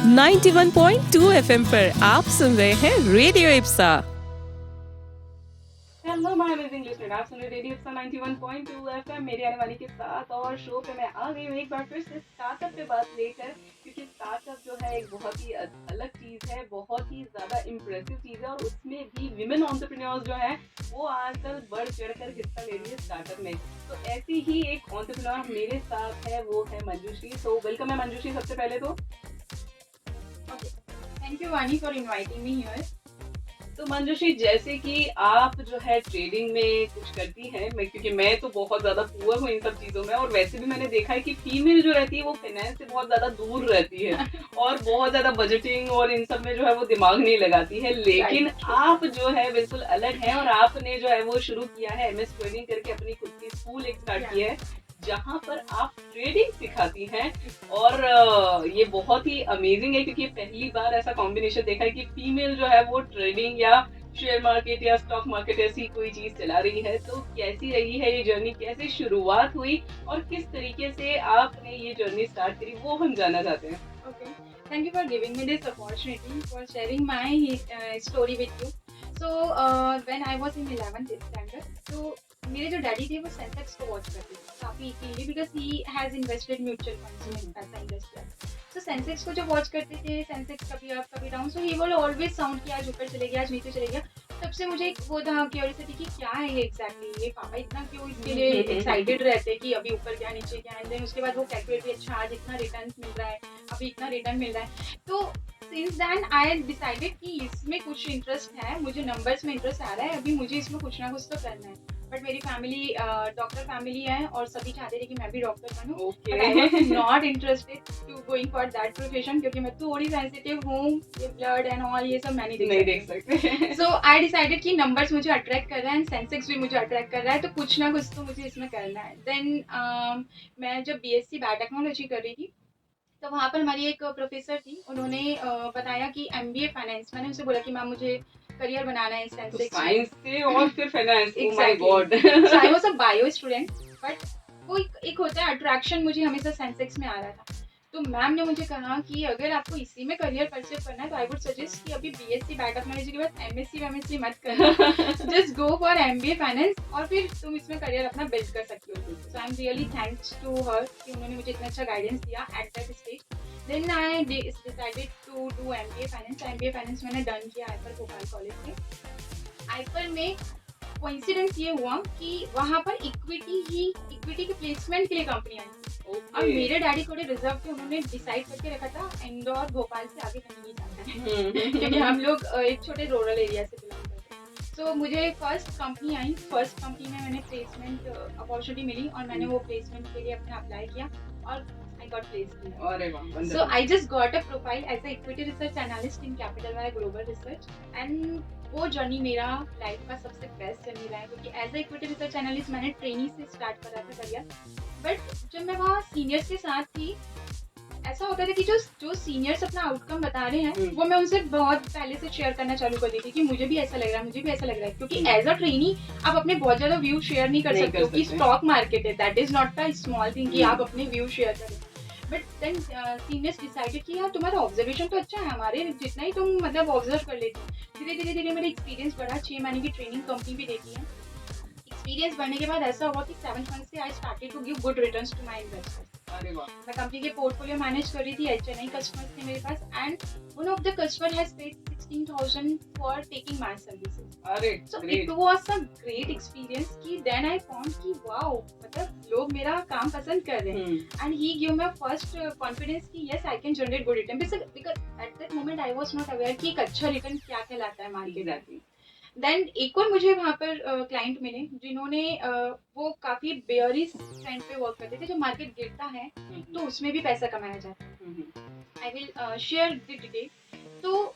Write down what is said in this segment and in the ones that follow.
91.2 FM पर आप सुन रहे हैं radio Ipsa. Hello my amazing listener, आप सुन रहे रेडियो इप्सा 91.2 एफएम। मेरी आने वाली के साथ और शो पे मैं आ गई हूँ एक बार फिर से स्टार्टअप पे बात लेकर, क्योंकि स्टार्टअप जो है एक बहुत ही अलग चीज़ है, बहुत ही ज़्यादा इम्प्रेसिव चीज़ है, और उसमें भी विमेन एंटरप्रेन्योर्स जो है वो आजकल बढ़ चढ़कर हिस्सा ले रही है स्टार्टअप में। तो ऐसी ही एक एंटरप्रेन्योर मेरे साथ है, वो है मंजूश्री। तो वेलकम है मंजूश्री सबसे पहले तो। Okay. Thank you, Vani, for inviting me here. तो मंजूश्री, जैसे कि आप जो है ट्रेडिंग में कुछ करती हैं, क्योंकि मैं तो बहुत ज्यादा पुअर हूँ इन सब चीजों में, और वैसे भी मैंने देखा है कि फीमेल जो रहती है वो फाइनेंस से बहुत ज्यादा दूर रहती है और बहुत ज्यादा बजटिंग और इन सब में जो है वो दिमाग नहीं लगाती है। लेकिन आप जो है बिल्कुल अलग हैं, और आपने जो है वो शुरू किया है एमएस ट्रेडिंग करके, अपनी खुद की स्कूल एक स्टार्ट किया है जहाँ पर आप ट्रेडिंग सिखाती हैं। और ये बहुत ही अमेजिंग है, क्योंकि पहली बार ऐसा कॉम्बिनेशन देखा है कि फीमेल जो है वो ट्रेडिंग या शेयर मार्केट या स्टॉक मार्केट ऐसी कोई चीज चला रही है। तो कैसी रही है ये जर्नी, कैसे शुरुआत हुई और किस तरीके से आपने ये जर्नी स्टार्ट करी, वो हम जानना चाहते हैं। Okay. Thank you for giving me this opportunity for sharing my story with you. So when I was in 11th standard, so मेरे जो डैडी थे वो सेंसेक्स को वॉच करते थे काफी easily, because he has invested mutual funds में पैसा इन्वेस्ट किया। तो सेंसेक्स को जो वॉच करते थे, सेंसेक्स कभी अप कभी down, so he will always sound कि आज ऊपर चले गया, आज नीचे चले गया। तब से मुझे एक वो था क्यूरियोसिटी कि क्या है ये एग्जैक्टली, ये पापा इतना क्यों इसके लिए एक्साइटेड रहते हैं कि अभी ऊपर क्या नीचे क्या। एंड देन उसके बाद वो कैलकुलेट भी, अच्छा आज इतना रिटर्न मिल रहा है, अभी इतना रिटर्न मिल रहा है। तो सिंस देन आई डिसाइडेड कि इसमें कुछ इंटरेस्ट है, मुझे नंबर्स में इंटरेस्ट आ रहा है, अभी मुझे इसमें कुछ ना कुछ तो करना है। बट मेरी फैमिली डॉक्टर फैमिली है और सभी चाहते थे कि मैं भी डॉक्टर बनूं, but I was not interested to going for that profession, क्योंकि मैं थोड़ी सेंसिटिव हूँ, ये ब्लड एंड ऑल ये सब मैं नहीं देख सकती। सो आई डिसाइडेड कि नंबर्स मुझे अट्रैक्ट कर रहा है एंड सेंसेक्स भी मुझे अट्रैक्ट कर रहा है, तो कुछ ना कुछ तो मुझे इसमें करना है। देन मैं जब बीएससी बायोटेक्नोलॉजी कर रही थी, तो वहाँ पर हमारी एक प्रोफेसर थी, उन्होंने बताया कि एमबीए फाइनेंस। मैंने उनसे बोला कि मैम मुझे करियर बनाना है सेंसेक्स तो साइंस से और फिर finance, oh my God. So I was a bio student, but वो एक होता है अट्रैक्शन, मुझे हमेशा सेंसेक्स में आ रहा था। तो मैम ने मुझे कहा कि अगर आपको इसी में करियर परस्यू करना है तो आई वुड सजेस्ट कि अभी बीएससी बायोटेक्नोलॉजी के बाद एमएससी वेमएससी मत करना, just go for MBA finance और फिर तुम इसमें करियर अपना बिल्ड कर सकती हो। So I am really thanks to her कि उन्होंने मुझे इतना अच्छा गाइडेंस दिया at that stage. Then I decided to do MBA finance. MBA finance मैंने डन किया आईफर भोपाल कॉलेज में। आईफर में कोइंसिडेंस ये हुआ कि वहाँ पर इक्विटी के प्लेसमेंट के लिए कंपनी आई थी। और मेरे डैडी थोड़े रिजर्व थे, उन्होंने डिसाइड करके रखा था इंदौर भोपाल से आगे कहीं नहीं जाना है क्योंकि हम लोग एक छोटे रूरल एरिया से बिलोंग करते हैं। सो मुझे फर्स्ट कंपनी आई, फर्स्ट कंपनी में मैंने प्लेसमेंट अपॉर्चुनिटी मिली और मैंने वो प्लेसमेंट के लिए अपने अप्लाई किया और I got placed. अरे वाह, So I just got a profile as a equity research analyst in Capital Valley Global Research, and वो जर्नी मेरा लाइफ का सबसे बेस्ट जर्नी रहा है, क्योंकि as a equity research analyst मैंने ट्रेनिंग से स्टार्ट करा था करियर। बट जब मैं वहाँ सीनियर्स के साथ थी, ऐसा होता था कि जो सीनियर्स अपना आउटकम बता रहे हैं वो मैं उनसे बहुत पहले से शेयर करना चालू कर देती कि मुझे भी ऐसा लग रहा है, मुझे भी ऐसा लग रहा है, क्योंकि एज अ ट्रेनी आप अपने बहुत ज्यादा व्यू शेयर नहीं कर सकते हो कि स्टॉक मार्केट है, that is not a small thing कि आप अपने व्यू शेयर करें। बट देन सीनियर्स डिसाइडेड कि यार तुम्हारा ऑब्जर्वेशन तो अच्छा है, हमारे जितना ही तुम मतलब ऑब्जर्व कर लेते हो। धीरे धीरे मेरा एक्सपीरियंस बढ़ा, 6 महीने की ट्रेनिंग कंपनी भी देती है। एक्सपीरियंस बढ़ने के बाद ऐसा हुआ कि 7 मंथ से I started to give good returns to my investors. अरे वाह। मैं कंपनी के पोर्टफोलियो मैनेज कर रही थी, HNI कस्टमर्स थे मेरे पास, and one of the customer has paid 16,000 for taking my services. अरे so it was a great experience कि देन आई फाउंड कि वाओ, मतलब लोग मेरा काम पसंद कर रहे हैं। And he give me first confidence कि yes I can generate good return, because at that moment I was not aware कि एक अच्छा रिटर्न क्या कहलाता है मार्केट में। देन एक और मुझे वहाँ पर क्लाइंट मिले जिन्होंने वो काफ़ी बेयरिश ट्रेंड पे वर्क करते थे, जो मार्केट गिरता है तो उसमें भी पैसा कमाया जाता है। I will share the detail. तो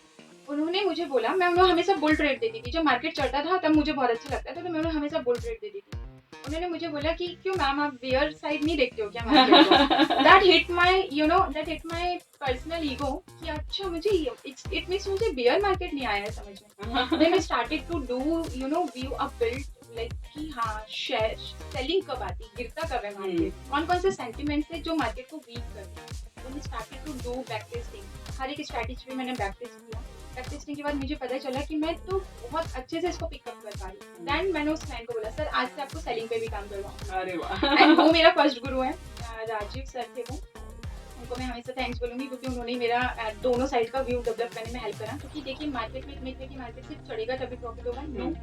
उन्होंने मुझे बोला, मैं उन्हें हमेशा बुल ट्रेड देती थी, जब मार्केट चढ़ता था तब मुझे बहुत अच्छा लगता था, तो मैं उन्हें हमेशा बुल ट्रेड देती थी। उन्होंने मुझे बोला कि क्यों मैम आप बेयर साइड नहीं देखते हो क्या मार्केट को? That hit my personal ego कि अच्छा मुझे इट मींस मुझे बेयर मार्केट नहीं आया है समझ में। Then I started to do view a build like कि हाँ शेयर सेलिंग कब आती, गिरता कब है मार्केट, कौन कौन से सेंटिमेंट्स है जो मार्केट को वीक करते हैं। Then I started to do back testing, हर एक स्ट्रैटेजी पे मैंने प्रैक्टिस किया। प्रैक्टिस के बाद मुझे पता चला कि मैं तो बहुत अच्छे से इसको पिकअप कर पा रही हूँ। देन मैंने उस क्लाइंट को बोला, सर आज से आपको सेलिंग पे भी काम करवाऊँ। अरे वाह। एंड वो मेरा फर्स्ट गुरु है, राजीव सर थे वो। उनको मैं हमेशा थैंक्स बोलूँगी क्योंकि उन्होंने मेरा दोनों साइड का व्यू डेवलप करने में हेल्प करा। क्योंकि देखिए मार्केट में इतने की मार्केट सिर्फ चढ़ेगा तभी प्रॉफिट होगा, नो।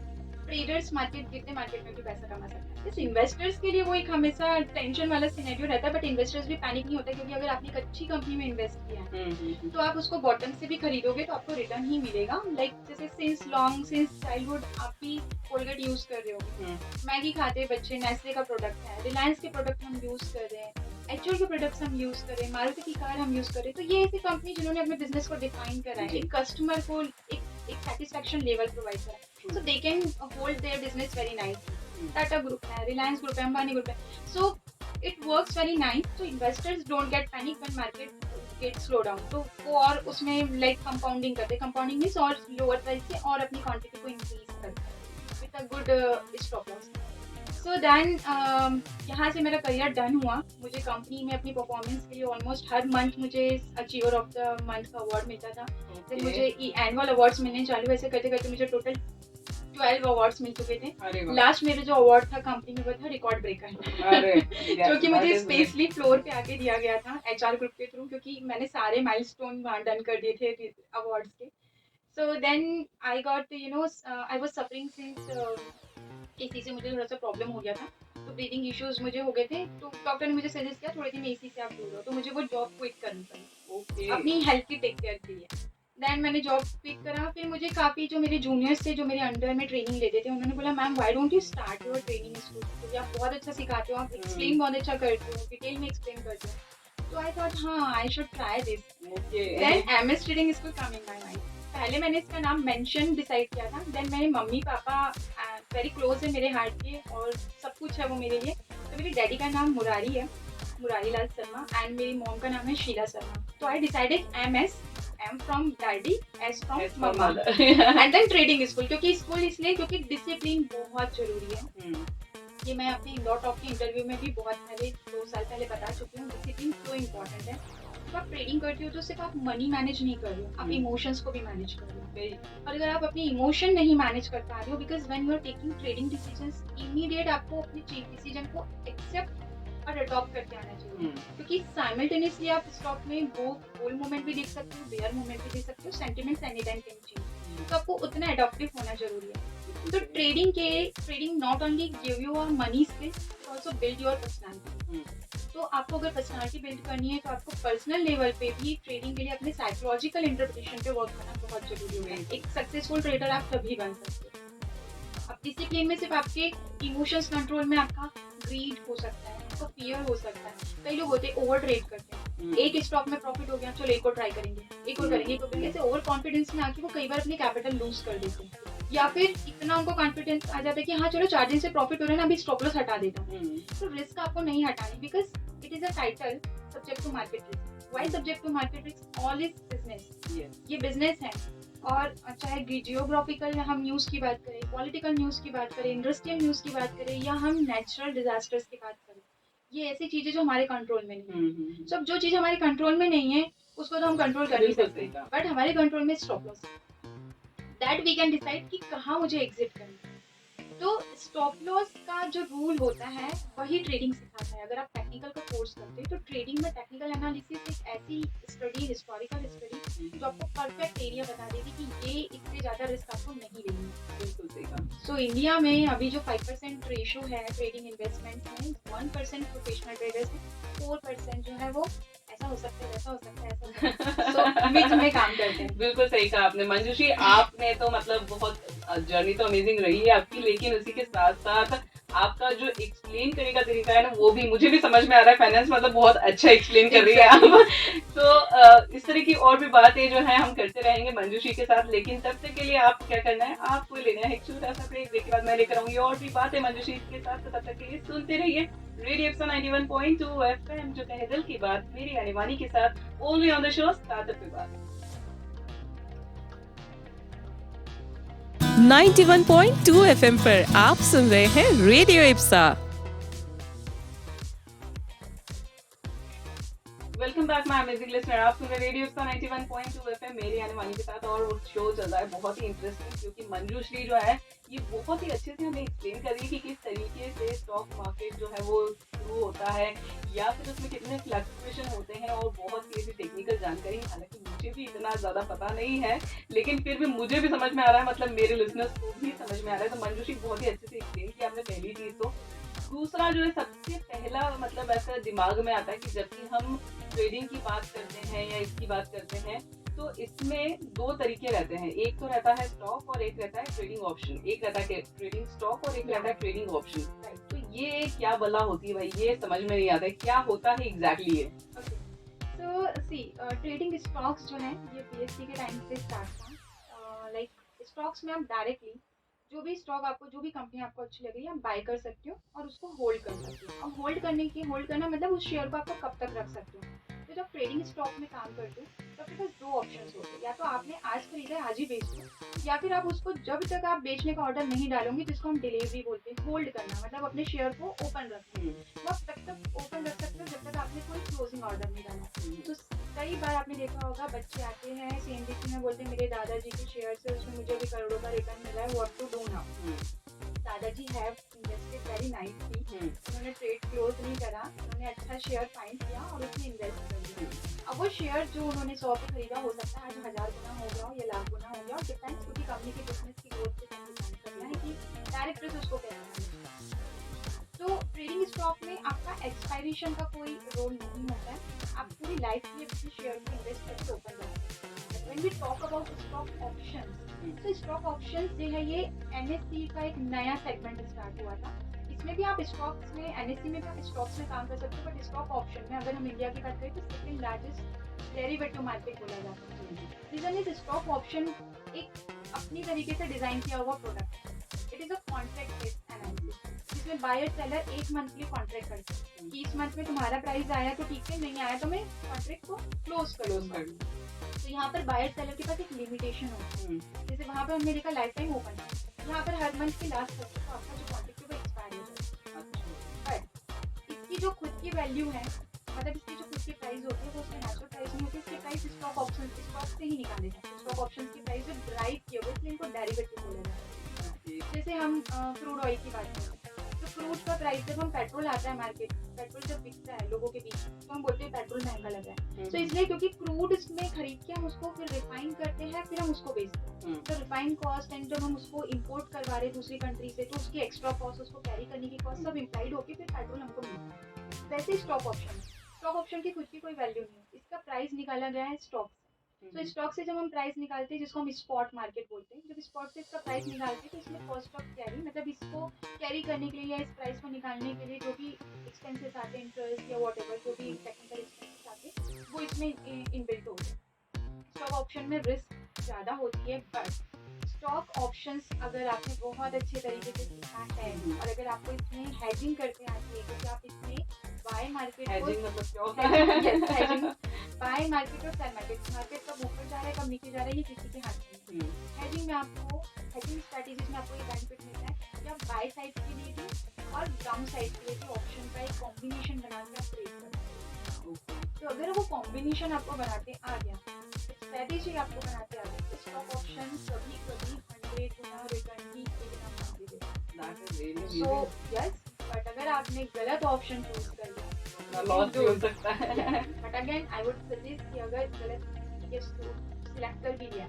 ट्रेडर्स मार्केट जितने मार्केट में भी पैसा कमा सकते हैं। इस इन्वेस्टर्स के लिए वो एक हमेशा टेंशन वाला सिनेरियो रहता है, बट इन्वेस्टर्स भी पैनिक नहीं होता क्योंकि अगर आपने एक अच्छी कंपनी में इन्वेस्ट किया है तो आप उसको बॉटम से भी खरीदोगे तो आपको रिटर्न ही मिलेगा। लाइक जैसे सिंस चाइल्डहुड आप भी कोलगेट यूज कर रहे हो, मैगी खाते हैं बच्चे, नेस्ले का प्रोडक्ट है, रिलायंस के प्रोडक्ट हम यूज कर रहे हैं, एचओएल के प्रोडक्ट्स हम यूज कर रहे हैं, मारुति की कार हम यूज कर रहे हैं। तो ये ऐसी कंपनी जिन्होंने अपने बिजनेस को डिफाइन करा है, एक कस्टमर को एक सेटिस्फैक्शन लेवल प्रोवाइड करा है, so they can hold their business very nicely. Tata group है, रिलायंस ग्रुप है, अंबानी ग्रुप है, so it works very nice. तो investors don't get panic when market get slow down. तो वो और उसमें लाइक कंपाउंडिंग करते हैं, कंपाउंडिंग मींस और लोअर प्राइस से और अपनी क्वांटिटी को इंक्रीज करते हैं with a good stop loss. So then यहाँ से मेरा करियर डन हुआ। मुझे कंपनी में अपनी परफॉर्मेंस के लिए ऑलमोस्ट हर मंथ मुझे अचीवर ऑफ द मंथ का अवार्ड मिलता था। फिर मुझे एनुअल अवार्ड्स मिलने चालू, ऐसे करते करते मुझे टोटल 12 अवार्ड्स मिल चुके थे। लास्ट मेरा जो अवार्ड था कंपनी में वो था रिकॉर्ड ब्रेकर, जो कि मुझे स्पेशली फ्लोर पे आके दिया गया था एचआर ग्रुप के थ्रू, क्योंकि मैंने सारे माइलस्टोन वहाँ डन कर दिए थे अवार्ड्स के। So then I got I was suffering since AC से मुझे थोड़ा सा प्रॉब्लम हो गया था, तो ब्रीदिंग इश्यूज मुझे हो गए थे। तो डॉक्टर ने मुझे सजेस्ट किया थोड़े दिन एसी से आप दूर हो, तो मुझे वो जॉब क्विट करनी पड़ी अपनी हेल्थ की टेक केयर के लिए। देन मैंने जॉब क्विट करा। फिर मुझे काफ़ी जो मेरे जूनियर्स थे जो मेरे अंडर में ट्रेनिंग लेते थे, उन्होंने बोला ma'am why don't you start your training school, क्योंकि आप बहुत अच्छा सिखाते हो, आप एक्सप्लेन बहुत अच्छा करते हो, डिटेल में एक्सप्लेन करते हो। तो आई थॉट हाँ I should try this. Then MS trading school come in my mind. पहले मैंने इसका नाम मेंशन डिसाइड किया था। देन मेरे मम्मी पापा वेरी क्लोज है मेरे हार्ट के और सब कुछ है वो मेरे लिए। तो मेरे डैडी का नाम मुरारी है, मुरारी लाल शर्मा, एंड मेरी मॉम का नाम है शीला शर्मा। तो I decided M from daddy, S from mama, and then trading school. क्योंकि स्कूल इसलिए क्योंकि डिसिप्लिन बहुत जरूरी है। ये मैं अपने लॉ टॉक के इंटरव्यू में भी बहुत पहले 2 साल पहले बता चुकी हूँ, डिसिप्लिन तो इम्पोर्टेंट है। जब आप ट्रेडिंग करते हो तो सिर्फ आप मनी मैनेज नहीं कर रहे हो, आप इमोशंस को भी मैनेज कर रहे हो। और अगर आप अपने इमोशन नहीं मैनेज कर पा रहे हो, because when you are taking trading decisions, immediate आपको अपने डिसीजन को एक्सेप्ट और अडॉप्ट करके आना चाहिए। क्योंकि साइमल्टेनियसली आप स्टॉक में वो बुल मोमेंट भी देख सकते हो, बेयर मोमेंट भी देख सकते हो, sentiments any time can change. तो आपको उतना अडॉप्टिव होना जरूरी है। तो trading not only give you your money skills, also build your personality. तो आपको अगर पर्सनैलिटी बिल्ड करनी है तो आपको पर्सनल लेवल पे भी ट्रेडिंग के लिए अपने साइकोलॉजिकल इंटरप्रिटेशन पे वर्क करना बहुत जरूरी होगा। एक सक्सेसफुल ट्रेडर आप तभी बन सकते हो। आप डिसिप्लिन में सिर्फ आपके इमोशंस कंट्रोल में आपका ग्रीड हो सकता है, आपको फियर हो सकता है। कई लोग होते हैं ओवर ट्रेड करते हैं, एक स्टॉक में प्रॉफिट हो गया चलो एक और ट्राई करेंगे, एक और करेंगे, एक और करेंगे। ऐसे ओवर कॉन्फिडेंस में आके वो कई बार अपने कैपिटल लूज कर देते हैं, या फिर इतना उनको कॉन्फिडेंस आ जाता है कि हाँ चलो 4 दिन से प्रॉफिट हो रहा है ना, अभी स्टॉप लॉस हटा देता हूँ। तो रिस्क आपको नहीं हटानी, because it is a title subject to market risk. Why subject to market risk? All is business, ये बिजनेस है। और चाहे जियोग्राफिकल हम न्यूज़ की बात करें, पॉलिटिकल न्यूज़ की बात करें, इंडस्ट्रियल न्यूज़ की बात करें, या हम नेचुरल डिजास्टर्स की बात करें, ये ऐसी चीजें जो हमारे कंट्रोल में नहीं है। सब जो चीज हमारे कंट्रोल में नहीं है उसको तो हम कंट्रोल कर नहीं सकते, बट हमारे कंट्रोल में stop loss, that we can decide कि कहाँ मुझे एग्जिट करना है। तो स्टॉप लॉस का जो रूल होता है वही ट्रेडिंग सिखाता है। अगर आप टेक्निकल का कोर्स करते हैं तो ट्रेडिंग में टेक्निकल एनालिसिस एक ऐसी स्टडी, हिस्टोरिकल स्टडी, जो आपको परफेक्ट एरिया बता देगी कि ये इससे ज्यादा रिस्क आपको नहीं लेनी है। बिल्कुल सही कहा। सो इंडिया में अभी जो 5% रेशो है ट्रेडिंग इन्वेस्टमेंट में, 1% प्रोफेशनल ट्रेडर्स हैं, 4% जो है वो ऐसा हो सकता है, वैसा हो सकता है, ऐसा हो सकता है, सो बीच में काम करते हैं। बिल्कुल सही कहा आपने मंजूषी। आपने तो मतलब बहुत जर्नी तो अमेजिंग रही है आपकी, लेकिन उसी के साथ साथ आपका जो एक्सप्लेन करने का तरीका है ना, वो भी मुझे भी समझ में आ रहा है। फाइनेंस मतलब बहुत अच्छा एक्सप्लेन कर रही है आप। तो इस तरह की और भी बातें जो है हम करते रहेंगे मंजूषी के साथ, लेकिन तब तक के लिए आप क्या करना है, आपको लेना है एक छोटा सा ब्रेक। ब्रेक के बाद मैं लेकर आऊंगी और भी बातें मंजूषी के साथ। तो तब तक के लिए सुनते रहिए रेडियो एप्सन 91.2 FM, जो कहे दिल की बात, मेरी यानी के साथ, only on the show startup विभाग 91.2 FM पर आप सुन रहे हैं radio Ipsa. Welcome back my amazing listener. आप सुन रहे रेडियो का 91.2 एफएम मेरी आने वाली के साथ, और वो शो चल रहा है बहुत ही इंटरेस्टिंग, क्योंकि मंजूश्री जो है ये बहुत ही अच्छे से हमें एक्सप्लेन कर रही है कि किस तरीके से स्टॉक मार्केट जो है वो शुरू होता है, या फिर उसमें कितने फ्लक्चुएशन होते हैं, और बहुत सी ऐसी टेक्निकल जानकारी। हालांकि मुझे भी इतना ज़्यादा पता नहीं है, लेकिन फिर भी मुझे भी समझ में आ रहा है, मतलब मेरे लिसनर्स को भी समझ में आ रहा है। तो मंजूश्री बहुत ही अच्छे से एक्सप्लेन किया आपने पहली चीज़ तो। दूसरा जो है सबसे पहला मतलब ऐसा दिमाग में आता है कि जब भी हम ट्रेडिंग की बात करते हैं या इसकी बात करते हैं, तो इसमें दो तरीके रहते हैं। एक तो रहता है स्टॉक और एक रहता है ट्रेडिंग ऑप्शन। एक रहता है ट्रेडिंग स्टॉक और एक रहता है ट्रेडिंग ऑप्शन। तो ये क्या बला होती है भाई, ये समझ में नहीं आता है क्या होता है एग्जैक्टली ये। तो सी ट्रेडिंग स्टॉक्स जो है ये बीएससी के टाइम से स्टार्ट था। लाइक स्टॉक्स में आप डायरेक्टली जो भी स्टॉक आपको, जो भी कंपनी आपको अच्छी लग रही है, आप बाय कर सकते हो और उसको होल्ड कर सकते हो। अब होल्ड करना मतलब उस शेयर को आपको कब तक रख सकते हो। तो जब ट्रेडिंग स्टॉक में काम करते हो तो आपके पास दो ऑप्शंस होते हैं, या तो आपने आज खरीदा है आज ही बेच दो, या फिर आप उसको जब तक आप बेचने का ऑर्डर नहीं डालोगे, जिसको हम डिलीवरी बोलते हैं, होल्ड करना मतलब अपने शेयर को ओपन रखना, तो आप तब तक ओपन रख सकते हो जब तक आपने कोई क्लोजिंग ऑर्डर नहीं डाला। तो कई बार आपने देखा होगा बच्चे आते हैं सीएनबीसी में, बोलते हैं मेरे दादाजी के शेयर से उसमें मुझे भी करोड़ों का रिटर्न मिला है, व्हाट टू डू नाउ। दादाजी हैव इन्वेस्टेड वेरी नाइसली, उन्होंने ट्रेड क्लोज नहीं करा, उन्होंने अच्छा शेयर फाइंड किया और उसमें इन्वेस्ट कर दिया। अब वो शेयर जो उन्होंने 100 पे खरीदा, हो सकता है आज 1000 गुना हो गया हो या लाख गुना हो गया, और डिपेंड्स क्योंकि कंपनी के बिजनेस की ग्रोथ पे डिपेंड करता है कि डायरेक्टर्स उसको कहते हैं। तो ट्रेडिंग स्टॉक में आपका एक्सपायरेशन का कोई रोल नहीं होता है, आप पूरी लाइफ के लिए अपने शेयर में इन्वेस्ट करके ओपन कर सकते हैं। When we talk about stock options, तो स्टॉक ऑप्शंस जो है ये एनएससी का एक नया सेगमेंट स्टार्ट हुआ था। इसमें भी आप स्टॉक्स में, एनएससी में भी आप स्टॉक्स में काम कर सकते हो, बट स्टॉक ऑप्शन में अगर हम इंडिया की बात करें तो सेकंड लार्जेस्ट डेरिवेटिव मार्केट बोला जाता है। रीजन इज स्टॉक ऑप्शन एक अपनी तरीके से डिजाइन किया हुआ प्रोडक्ट है। It is a contract based analysis, जिसमें बायर सेलर एक मंथली कॉन्ट्रैक्ट करते हैं कि इस मंथ में तुम्हारा प्राइस आया तो ठीक है, नहीं आया तो मैं कॉन्ट्रैक्ट को क्लोज कर। तो यहाँ पर बायर सेलर के पास एक लिमिटेशन होती है, जैसे वहाँ पर हमने देखा लाइफ टाइम ओपन है, यहाँ पर हर मंथ के लास्ट तक तो आपका जो कॉन्ट्रैक्ट है वो एक्सपायर हो जाएगा। बट इसकी जो खुद की वैल्यू है, मतलब इसकी जो खुद की प्राइस होती है वो उसके नेचुरल प्राइस नहीं होती, इसकी प्राइस स्टॉक ऑप्शन स्टॉक से ही निकाले जाते हैं। स्टॉक ऑप्शन की प्राइस जो ड्राइव किया हुआ, इसलिए इनको डेरिवेटिव बोला जाता है। जैसे हम क्रूड ऑयल की बात करें तो क्रूड का प्राइस, जब हम पेट्रोल आता है मार्केट, पेट्रोल जब बिकता है लोगों के बीच, तो हम बोलते हैं पेट्रोल महंगा लगा है। तो इसलिए क्योंकि क्रूड में खरीद के हम उसको फिर रिफाइन करते हैं, फिर हम उसको बेचते हैं। तो रिफाइन कॉस्ट एंड जब हम उसको इंपोर्ट करवा रहे दूसरी कंट्री से, तो उसकी एक्स्ट्रा कॉस्ट, उसको कैरी करने की कॉस्ट सब इम्प्लाइड होकर फिर पेट्रोल हमको मिलता है। वैसे स्टॉक ऑप्शन की खुद की कोई वैल्यू नहीं है, इसका प्राइस निकाला गया है स्टॉक से। तो स्टॉक से जब हम प्राइस निकालते हैं, जिसको हम स्पॉट मार्केट बोलते हैं, जब स्पॉट से इसका प्राइस निकालते हैं तो इसमें कॉस्ट ऑफ कैरी, मतलब इसको कैरी करने के लिए या इस प्राइस को निकालने के लिए जो भी एक्सपेंसेस आते हैं, इंटरेस्ट या व्हाटएवर जो भी टेक्निकल एक्सपेंसेस आते हैं, वो इसमें इनबिल्ट होते हैं। स्टॉक ऑप्शन में रिस्क ज़्यादा होती है, बट स्टॉक ऑप्शंस अगर आपने बहुत अच्छे तरीके से सीखा है और अगर आपको इसमें हैजिंग करते आती है, क्योंकि आप इसमें बाय मार्केट हैजिंग मतलब क्या होता है? हैजिंग बाय मार्केट और सेल मार्केट, मार्केट कब ऊपर जा रहा है कब नीचे जा रहा है ये किसी के हाथ में। हैजिंग में आपको, हैजिंग स्ट्रेटजीज में आपको ये बेनिफिट मिलता है कि आप बाय साइड के लिए भी और डाउन साइड के लिए भी ऑप्शन का एक कॉम्बिनेशन बना के आप ट्रेड कर सकते हो। तो अगर वो कॉम्बिनेशन आपको बनाते आ गया, स्ट्रेटेजी आपको बनाते आ गया, तो स्टॉक ऑप्शन कभी 100 गुना रिटर्न की सो यस। बट अगर आपने गलत ऑप्शन चूज कर लिया, लॉस भी हो सकता है। But again I would suggest कि अगर गलत सिलेक्ट कर भी लिया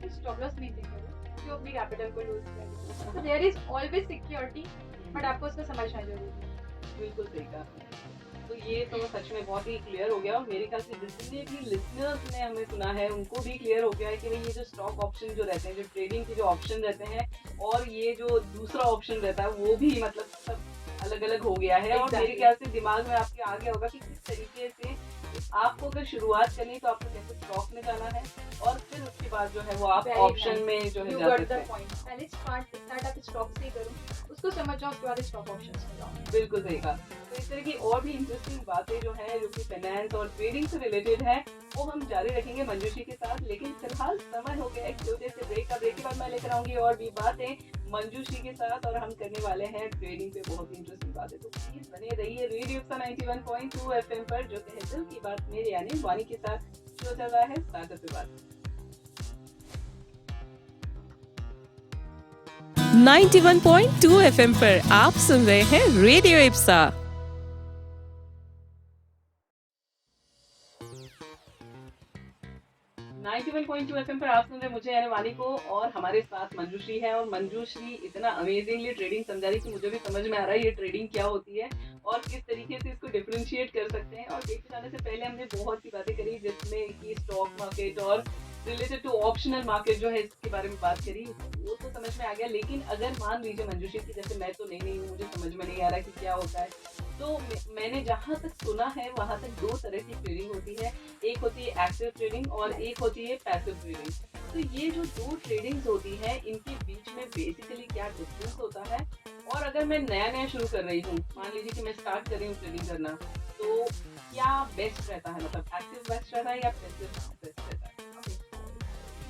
तो स्टॉप लॉस मेंटेन करो, जो अपनी कैपिटल को लूज कर। तो there is always security, but आपको उसको समझना जरूरी है। बिल्कुल सही कहा। तो ये तो सच में बहुत ही क्लियर हो गया, और मेरे ख्याल से जितने भी लिसनर्स ने हमें सुना है उनको भी क्लियर हो गया है कि भाई ये जो स्टॉक ऑप्शन जो रहते हैं, जो ट्रेडिंग के जो ऑप्शन रहते हैं, और ये जो दूसरा ऑप्शन रहता है वो भी मतलब सब अलग अलग हो गया है। और मेरे ख्याल से दिमाग में आपके आ गया होगा कि किस तरीके से आपको अगर शुरुआत करनी तो आपको कैसे स्टॉक में जाना है, और फिर उसके बाद जो है वो आप ऑप्शन में जो है जा सकते हैं। पहले स्टार्ट आप स्टॉक से करो, उसको समझ जाओ, उसके बाद स्टॉक ऑप्शंस में जाओ। बिल्कुल सही कहा। तो इस तरह की और भी इंटरेस्टिंग बातें जो है जो कि फाइनेंस और ट्रेडिंग से रिलेटेड है वो हम जारी रखेंगे मंजूषी के साथ। लेकिन फिलहाल समय हो गया एक छोटे से ब्रेक का। ब्रेक के बाद मैं लेकर आऊंगी और भी बातें मंजूषी के साथ और हम करने वाले हैं ट्रेडिंग पे बहुत ही इंटरेस्टिंग बातें। तो प्लीज बने रहिए रेडियो 91.2 एफएम पर जो कि है दिल की बात मेरे यानी वानी के साथ। शो चल रहा है स्टार्टअप पे बात। 91.2 एफएम पर आप सुन रहे हैं रेडियो इप्सा। 91.2 एफएम पर आप सुन रहे मुझे यानी वानी को और हमारे साथ मंजूश्री है। और मंजूश्री इतना अमेजिंगली ट्रेडिंग समझा रही कि मुझे भी समझ में आ रहा है ये ट्रेडिंग क्या होती है और किस तरीके से इसको डिफरेंशिएट कर सकते हैं। और देखे जाने से पहले हमने बहुत सी बातें करी जिसमें कि स्टॉक मार्केट और रिलेटेड टू ऑप्शनल मार्केट जो है इसके बारे में बात करी, वो तो समझ में आ गया। लेकिन अगर मान लीजिए मंजूश्री की जैसे मैं तो नहीं हूँ, मुझे समझ में नहीं आ रहा कि क्या होता है, तो मैंने जहाँ तक सुना है वहाँ तक दो तरह की ट्रेडिंग होती है। एक होती है एक्टिव ट्रेडिंग और एक होती है पैसिव ट्रेडिंग। तो ये जो दो ट्रेडिंग्स होती है इनके बीच में बेसिकली क्या डिफरेंस होता है, और अगर मैं नया शुरू कर रही हूँ, मान लीजिए कि मैं स्टार्ट कर रही हूँ ट्रेडिंग करना, तो क्या बेस्ट रहता है, मतलब एक्टिव बेस्ट रहता है या पैसिव बेस्ट रहता है?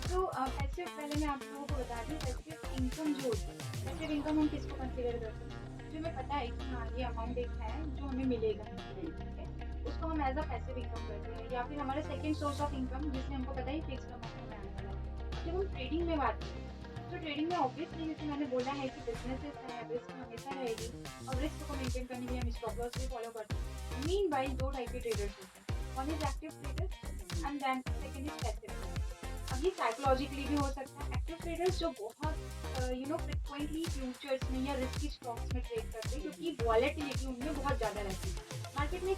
तो पैसिव पहले मैं आप लोगों को बता दूं, पैसिव इनकम जो होती है, पैसिव इनकम हम किसको कंसीडर करते हैं? जो हमें पता है कि हाँ ये अमाउंट एक है जो हमें मिलेगा, ठीक है, उसको हम एज अ पैसिव इनकम करते हैं। या फिर हमारा सेकंड सोर्स ऑफ इनकम जिससे हमको पता है फिक्स्ड अमाउंट में आने वाला है। जब हम ट्रेडिंग में बात करते हैं तो ट्रेडिंग में ऑब्वियसली जैसे मैंने बोला है कि बिजनेसेस है, रिस्क हमेशा रहेगी और रिस्क को मेंटेन करने के लिए हम स्टॉप लॉस भी फॉलो करते हैं। मीनवाइल दो टाइप के ट्रेडर्स होते हैं, one is active trader and then second is passive. अब ये साइकोलॉजिकली भी हो सकता है। एक्टिव ट्रेडर्स जो बहुत फ्रिक्वेंटली फ्यूचर्स में या रिस्की स्टॉक्स में ट्रेड करते हैं क्योंकि वॉलेटिलिटी उनमें बहुत ज़्यादा रहती है। मार्केट में एक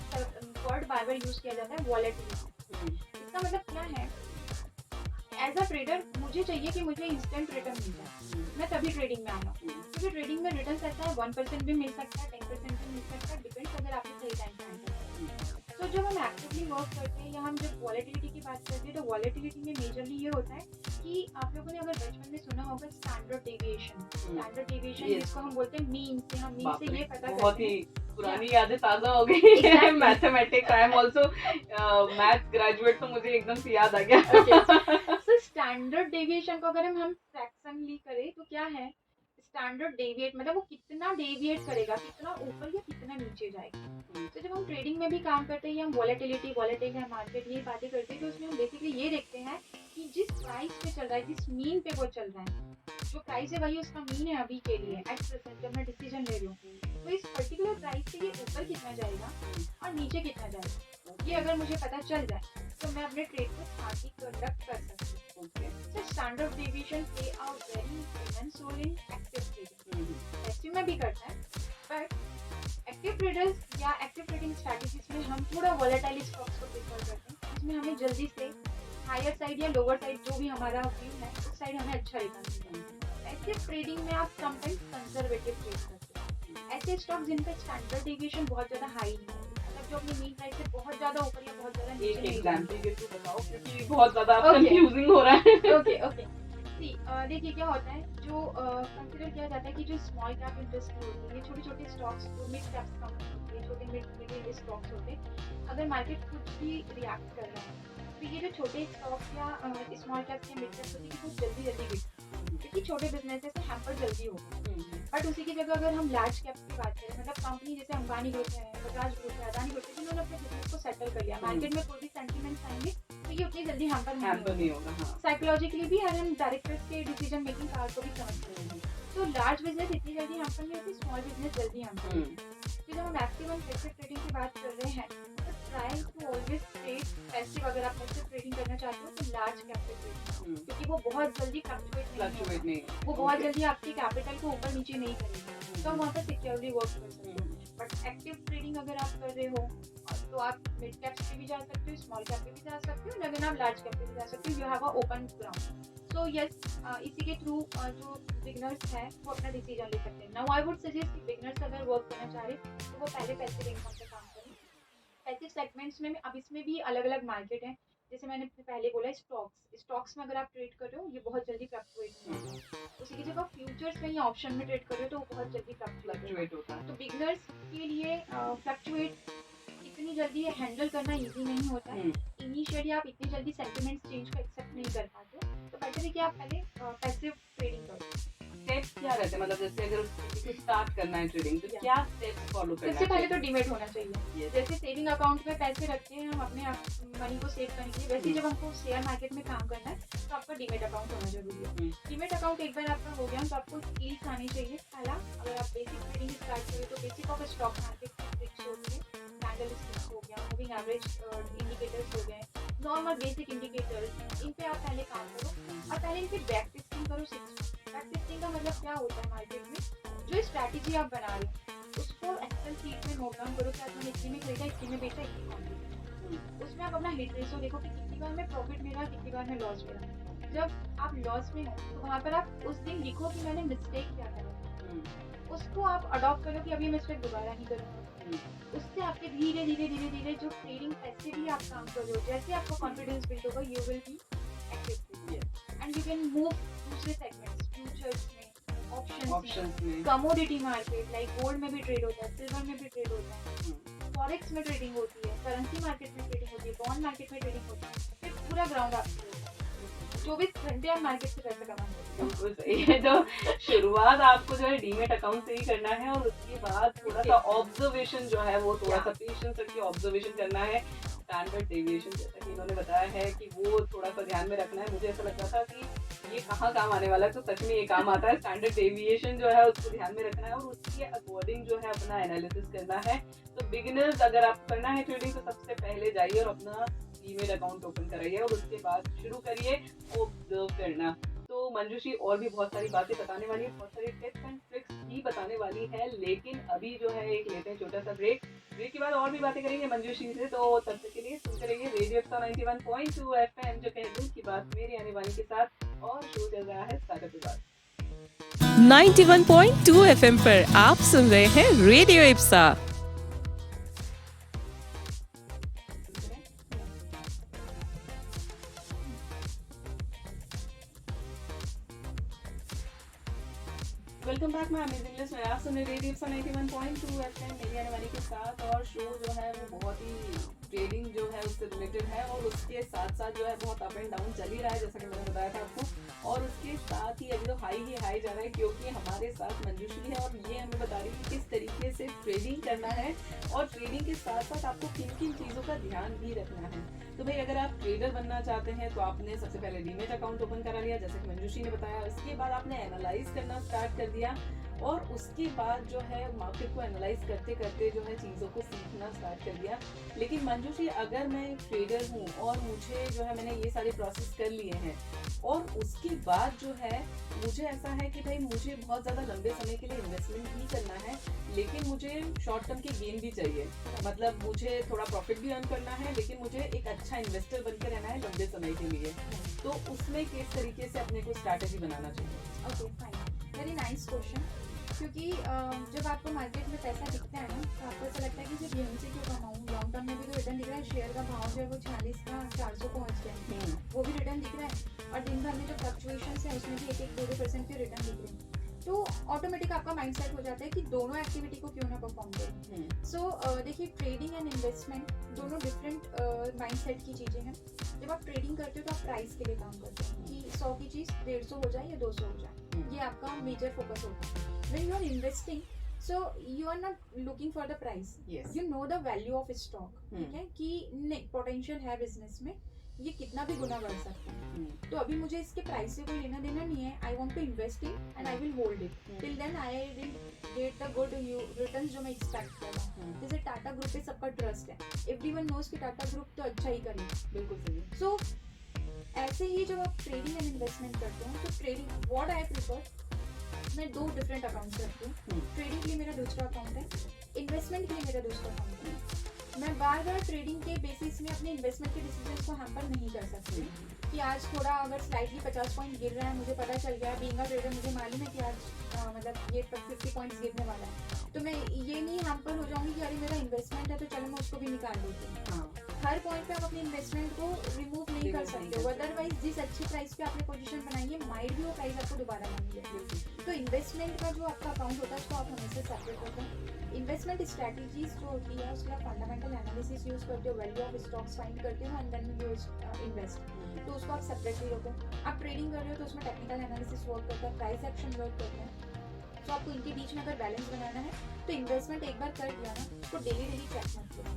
वर्ड बार बार यूज़ किया जाता है वॉलेटिलिटी। इसका मतलब क्या है? एज अ ट्रेडर मुझे चाहिए कि मुझे इंस्टेंट रिटर्न मिल जाए, मैं तभी ट्रेडिंग में आना हूँ। क्योंकि ट्रेडिंग में रिटर्न रहता है 1% भी मिल सकता है, 10% भी मिल सकता है, डिपेंड्स अगर आपने सही टाइम पे आना है। तो जब हम एक्टिवली वर्क करते हैं या हम जब वॉलेटिलिटी की बात करते हैं तो वॉलेटिलिटी में मेजरली ये होता है कि आप लोगों ने अगर बचपन में सुना होगा स्टैंडर्ड डेविएशन जिसको हम बोलते हैं मीन से, हम मीन से ये पता बहुत करते ही हैं पुरानी यादें ताजा हो गई। Mathematics, I am also math graduate, तो मुझे एकदम से याद आ गया। तो स्टैंडर्ड डेविएशन को अगर हम फ्रैक्शनली करें तो क्या है? स्टैंडर्ड डेविएट मतलब वो कितना डेविएट करेगा, कितना ऊपर या कितना नीचे जाएगा। तो जब हम ट्रेडिंग में भी काम करते हैं या हम वॉलेटिलिटी मार्केट ये बातें करते हैं तो उसमें हम बेसिकली ये देखते हैं कि जिस प्राइस पे चल रहा है, जिस मीन पे वो चल रहा है, जो प्राइस है वही उसका मीन है अभी के लिए एट प्रेजेंट जब मैं डिसीजन ले रही हूँ। तो इस पर्टिकुलर प्राइस से ये ऊपर कितना जाएगा और नीचे कितना जाएगा, ये अगर मुझे पता चल जाए तो मैं अपने ट्रेड को स्मार्टली कंडक्ट कर सकती हूँ। So standard deviation play a very immense role in active trading. Passive में भी करता है, but एक्टिव ट्रेडर्स या एक्टिव ट्रेडिंग स्ट्रैटेजीज में हम थोड़ा वॉलेटाइल स्टॉक्स को प्रेफर करते हैं, जिसमें हमें जल्दी से हायर साइड या लोअर साइड जो भी हमारा व्यू है उस साइड हमें अच्छा रिटर्न मिलता है। एक्टिव ट्रेडिंग में आप समटाइम्स कंजर्वेटिव ट्रेड करते हैं, ऐसे स्टॉक जिन पे स्टैंडर्ड डेविएशन बहुत ज़्यादा हाई नहीं है, मतलब जो अपनी मीन प्राइस से बहुत ज़्यादा ऊपर या बहुत ज़्यादा नीचे। एक एग्जांपल के थ्रू बताओ क्योंकि बहुत ज़्यादा कंफ्यूजिंग हो रहा है। ओके देखिए क्या होता है, जो कंसिडर किया जाता है कि जो स्मॉल कैप इंडस्ट्री होती है, छोटे छोटे स्टॉक्स जो मिड कैप कंपनी होती है, छोटे मिड स्टॉक्स होते हैं, अगर मार्केट कुछ भी रिएक्ट कर रहा है तो ये जो छोटे स्टॉक्स या स्मॉल कैप या मिड कैप होती है बहुत जल्दी गिरते हैं क्योंकि छोटे बिजनेसेस से हैम्पर जल्दी होता है। बट उसी की जगह अगर हम लार्ज कैप की बात करें, मतलब कंपनी जैसे अंबानी ग्रुप है, बजाज ग्रुप है, अदानी ग्रुप है, जिन्होंने अपने बिजनेस को सेटल कर लिया, मार्केट में कोई भी सेंटीमेंट्स आएंगे तो ये उतनी जल्दी हैम्पर नहीं होगा। साइकोलॉजिकली भी और हम डायरेक्टर्स के डिसीजन मेकिंग पावर को भी समझते हैं। तो लार्ज बिजनेस इतनी जल्दी हैम्पर नहीं होती, स्मॉल बिजनेस जल्दी हैम्पर होती है। तो जब हम एक्टिव एंड पैसिव ट्रेडिंग की बात कर रहे हैं तो try to always trade passive. अगर आप पैसिव ट्रेडिंग करना चाहते हो तो लार्ज कैप पे ट्रेड, क्योंकि वो बहुत जल्दी फ्लक्चुएट नहीं, वो बहुत जल्दी आपकी कैपिटल को ऊपर नीचे नहीं करेगी, तो हम वहाँ पर सिक्योरली वर्क कर सकते हैं। बट एक्टिव ट्रेडिंग अगर आप कर रहे हो तो आप मिड कैप पे भी जा सकते हो, स्मॉल कैप पे भी जा सकते हो, लेकिन आप लार्ज कैप पे भी जा सकते हो। You have a open ground. So yes, इसी के थ्रू जो बिगनर्स हैं वो अपना डिसीजन ले सकते हैं। नाउ आई वुड सजेस्ट कि बिगनर्स अगर वर्क करना चाह रहे तो वो पहले पैसिव इनकम पे काम करें। पैसिव सेगमेंट्स में अब इसमें भी अलग अलग मार्केट हैं, जैसे मैंने पहले बोला स्टॉक्स में अगर आप ट्रेड कर रहे हो ये बहुत जल्दी फ्लक्चुएट नहीं होगा। उसी की जगह फ्यूचर्स में या ऑप्शन में ट्रेड कर रहे हो तो वो बहुत जल्दी फ्लक्चुएट फ्लक्चुएट होता है। तो बिगनर्स के लिए फ्लक्चुएट इतनी जल्दी हैंडल करना इजी नहीं होता है। इनिशियली आप इतनी जल्दी सेंटिमेंट्स चेंज को एक्सेप्ट नहीं कर पाते हो, तो बेटर है कि आप पहले पैसिव ट्रेडिंग करो। स्टेप्स क्या रहते हैं, मतलब जैसे अगर किसी को स्टार्ट करना है ट्रेडिंग तो क्या स्टेप्स फॉलो करना सबसे पहले चाहिए? तो डीमेट होना चाहिए। Yes. जैसे सेविंग अकाउंट में पैसे रखते हैं हम अपने मनी को सेव करने के लिए, वैसे ही जब हमको शेयर मार्केट में काम करना है तो आपका डीमेट अकाउंट होना जरूरी है। डीमेट अकाउंट एक बार आपका हो गया तो आपको स्किल्स आनी चाहिए। पहला, अगर आप बेसिक ट्रेडिंग स्टार्ट करें तो basic of stock market tricks होती है, कैंडलस्टिक्स हो गया, मूविंग एवरेज इंडिकेटर्स हो गए, नॉर्मल बेसिक इंडिकेटर्स, इन पे आप पहले काम करो और पहले इनकी बैक टेस्टिंग करो। बैक टेस्टिंग का मतलब क्या होता है मार्केट में, जो स्ट्रैटेजी आप बना रहे हो उसको एक्सेल शीट में नोट डाउन करो कि आज मैंने इतने में खरीदा, इतने में बेचा, इतने में। उसमें आप अपना हिट रेशो देखो कि कितनी बार में प्रॉफिट मिला, कितनी बार में लॉस मिला। जब आप लॉस में हो तो वहाँ पर आप उस दिन लिखो कि मैंने मिस्टेक क्या करा, उसको आप अडॉप्ट करो कि अब ये मिस्टेक दोबारा नहीं करूँगा। उससे आपके धीरे धीरे धीरे धीरे जो ट्रेडिंग पैसे भी आप काम कर रहे हो, जैसे आपको कॉन्फिडेंस बिल्ड होगा you will be active and you can move दूसरे सेगमेंट्स, फ्यूचर्स में, ऑप्शंस में, कमोडिटी मार्केट लाइक गोल्ड में भी ट्रेड होता है, सिल्वर में भी ट्रेड होता है, फॉरेक्स में ट्रेडिंग होती है, करेंसी मार्केट में ट्रेडिंग होती है, बॉन्ड मार्केट में ट्रेडिंग होती है। फिर पूरा ग्राउंड आपको 24 घंटे आप मार्केट से पैसे कमाएंगे। बिल्कुल सही है। तो शुरुआत आपको जो है डीमेट अकाउंट से ही करना है और उसके बाद थोड़ा सा ऑब्जर्वेशन जो है वो थोड़ा सा पेशेंस रख के ऑब्जर्वेशन करना है। स्टैंडर्ड डेविएशन जैसा कि इन्होंने बताया है कि वो थोड़ा सा ध्यान में रखना है। मुझे ऐसा लगता था कि ये कहाँ काम आने वाला है, तो सच में ये काम आता है। स्टैंडर्ड डेविएशन जो है उसको ध्यान में रखना है और उसके अकॉर्डिंग जो है अपना एनालिसिस करना है। तो बिगिनर्स अगर आप करना है ट्रेडिंग तो सबसे पहले जाइए और अपना डीमेट अकाउंट ओपन कराइए और उसके बाद शुरू करिए ऑब्जर्व करना। तो मंजूषी और भी बहुत सारी बातें बताने वाली है, बहुत सारी टिप्स एंड ट्रिक्स भी बताने वाली है, लेकिन अभी जो है एक लेते हैं छोटा सा ब्रेक के बाद और भी बातें करेंगे मंजूषी से। तो तब तक के लिए सुनते रहिए रेडियो 91.2 FM जो कह दूं की बात मेरी आने वाली के साथ, और शो चल रहा है स्टार्टअप विभाग 91.2 FM पर आप सुन रहे हैं radio Ipsa. Welcome back my amazing list में आप सुन रहे रेडियो 91.2 FM मेरी आने वाली के साथ, और शो जो है वो बहुत ही ट्रेडिंग जो है उससे रिलेटेड है और उसके साथ साथ जो है बहुत अप एंड डाउन चल ही रहा है जैसा कि मैंने बताया था आपको। और उसके साथ ही अभी तो हाई ही हाई जा रहा है क्योंकि हमारे साथ मंजूषी है और ये हमें बता रही है किस तरीके से ट्रेडिंग करना है और ट्रेडिंग के साथ साथ आपको किन किन चीज़ों का ध्यान भी रखना है। तो भाई अगर आप ट्रेडर बनना चाहते हैं तो आपने सबसे पहले डीमेट अकाउंट ओपन करा लिया जैसे कि मंजूषी ने बताया। उसके बाद आपने एनालाइज करना स्टार्ट कर दिया और उसके बाद जो है मार्केट को एनालाइज करते करते जो है चीज़ों को सीखना स्टार्ट कर दिया। लेकिन मंजूषी अगर मैं ट्रेडर हूँ और मुझे जो है मैंने ये सारे प्रोसेस कर लिए हैं और उसके बाद जो है मुझे ऐसा है कि भाई मुझे बहुत ज़्यादा लंबे समय के लिए इन्वेस्टमेंट भी करना है, लेकिन मुझे शॉर्ट टर्म के गेन भी चाहिए, मतलब मुझे थोड़ा प्रॉफिट भी अर्न करना है, लेकिन मुझे एक अच्छा इन्वेस्टर बन के रहना है लंबे समय के लिए। तो उसमें किस तरीके से अपने को स्ट्रैटेजी बनाना चाहिए? Okay fine, very nice question. क्योंकि जब आपको मार्केट में पैसा दिखता है ना तो आपको ऐसा लगता है कि सिर्फ गेम से क्यों कमाऊँ, लॉन्ग टर्म में भी तो रिटर्न दिख रहा है, शेयर का भाव जो है वो 40 का 400 पहुँच गया है, वो भी रिटर्न दिख रहा है और दिन भर में जो फ्लक्चुएशन है उसमें भी 1-2% के रिटर्न दिख रहे हैं। तो ऑटोमेटिक आपका माइंडसेट हो जाता है कि दोनों एक्टिविटी को क्यों ना परफॉर्म करें। सो देखिए ट्रेडिंग एंड इन्वेस्टमेंट दोनों डिफरेंट माइंडसेट की चीज़ें हैं। जब आप ट्रेडिंग करते हो तो आप प्राइस के लिए काम करते हो कि 100 की चीज़ 150 हो जाए या 200 हो जाए, ये आपका मेजर फोकस होता है। When you are investing, so you are not looking for the price. Yes. You know the value of stock. ठीक है कि नहीं पोटेंशियल है बिजनेस में, ये कितना भी गुना बढ़ सकता है। तो अभी मुझे इसके प्राइस से कोई लेना देना नहीं है। I want to invest in and I will hold it till then I will get the good returns जो मैं एक्सपेक्ट कर रहा हूँ। जैसे टाटा ग्रुप पे सबका ट्रस्ट है, एवरीवन नोज कि टाटा ग्रुप तो अच्छा ही करेगा। बिल्कुल सही। सो ऐसे ही जब आप ट्रेडिंग एंड इन्वेस्टमेंट करते हो तो ट्रेडिंग व्हाट आई प्रिफर, मैं 2 डिफरेंट अकाउंट्स रखती हूँ। ट्रेडिंग के लिए मेरा दूसरा अकाउंट है, इन्वेस्टमेंट के लिए मेरा दूसरा अकाउंट है। मैं बार बार ट्रेडिंग के बेसिस में अपने इन्वेस्टमेंट के डिसीजन को हैम्पर नहीं कर सकती कि आज थोड़ा अगर स्लाइटली 50 पॉइंट गिर रहा है, मुझे पता चल गया बीइंग अ ट्रेडर, मुझे मालूम है कि आज मतलब ये 50 पॉइंट्स गिरने वाला है, तो मैं ये नहीं हैम्पर हो जाऊंगी कि अरे मेरा इन्वेस्टमेंट है तो चलो मैं उसको भी निकाल देती हूँ। हर पॉइंट पे आप अपनी इन्वेस्टमेंट को रिमूव नहीं कर सकते हो, अदरवाइज जिस अच्छी प्राइस पे आपने पोजीशन बनाई है माइट भी वो प्राइस आपको दोबारा मांगे। तो इन्वेस्टमेंट का जो आपका अकाउंट होता है उसको आप हमेशा सेपरेट रखो। इन्वेस्टमेंट स्ट्रैटेजीज जो होती है उसके लिए फंडामेंटल एनालिसिस यूज करते हो, वैल्यू ऑफ स्टॉक्स फाइंड करते हो एंड देन यू इन्वेस्ट, तो उसको आप सेपरेटली रखो। आप ट्रेडिंग कर रहे हो तो उसमें टेक्निकल एनालिसिस वर्क करता है, प्राइस एक्शन वर्क करते हैं, तो आपको इनके बीच में अगर बैलेंस बनाना है तो इन्वेस्टमेंट एक बार कर दिया ना तो डेली चेक मत करो,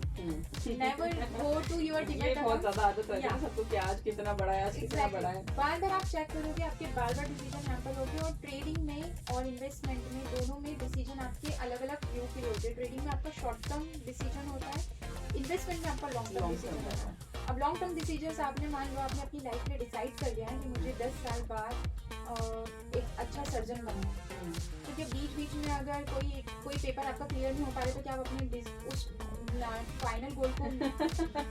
never go to your demat account. बहुत ज्यादा आदत है सबको कि आज कितना बड़ा है, आज कितना बड़ा है। बार बार आप चेक करोगे, आपके बार बार डिसीजन यहाँ पर होंगे। और ट्रेडिंग में और इन्वेस्टमेंट में दोनों में डिसीजन आपके अलग अलग व्यू के होते हैं। ट्रेडिंग में आपका शॉर्ट टर्म डिसीजन होता है, इन्वेस्टमेंट में आपका लॉन्ग टर्म डिसीजन होता है। अब लॉन्ग टर्म डिसीजन आपने मान लो आपने अपनी लाइफ में डिसाइड कर लिया है कि मुझे 10 साल बाद एक अच्छा सर्जन बनना है, क्योंकि बीच बीच में अगर कोई पेपर आपका क्लियर नहीं हो पा रहा तो क्या आप अपने उस फाइनल गोल को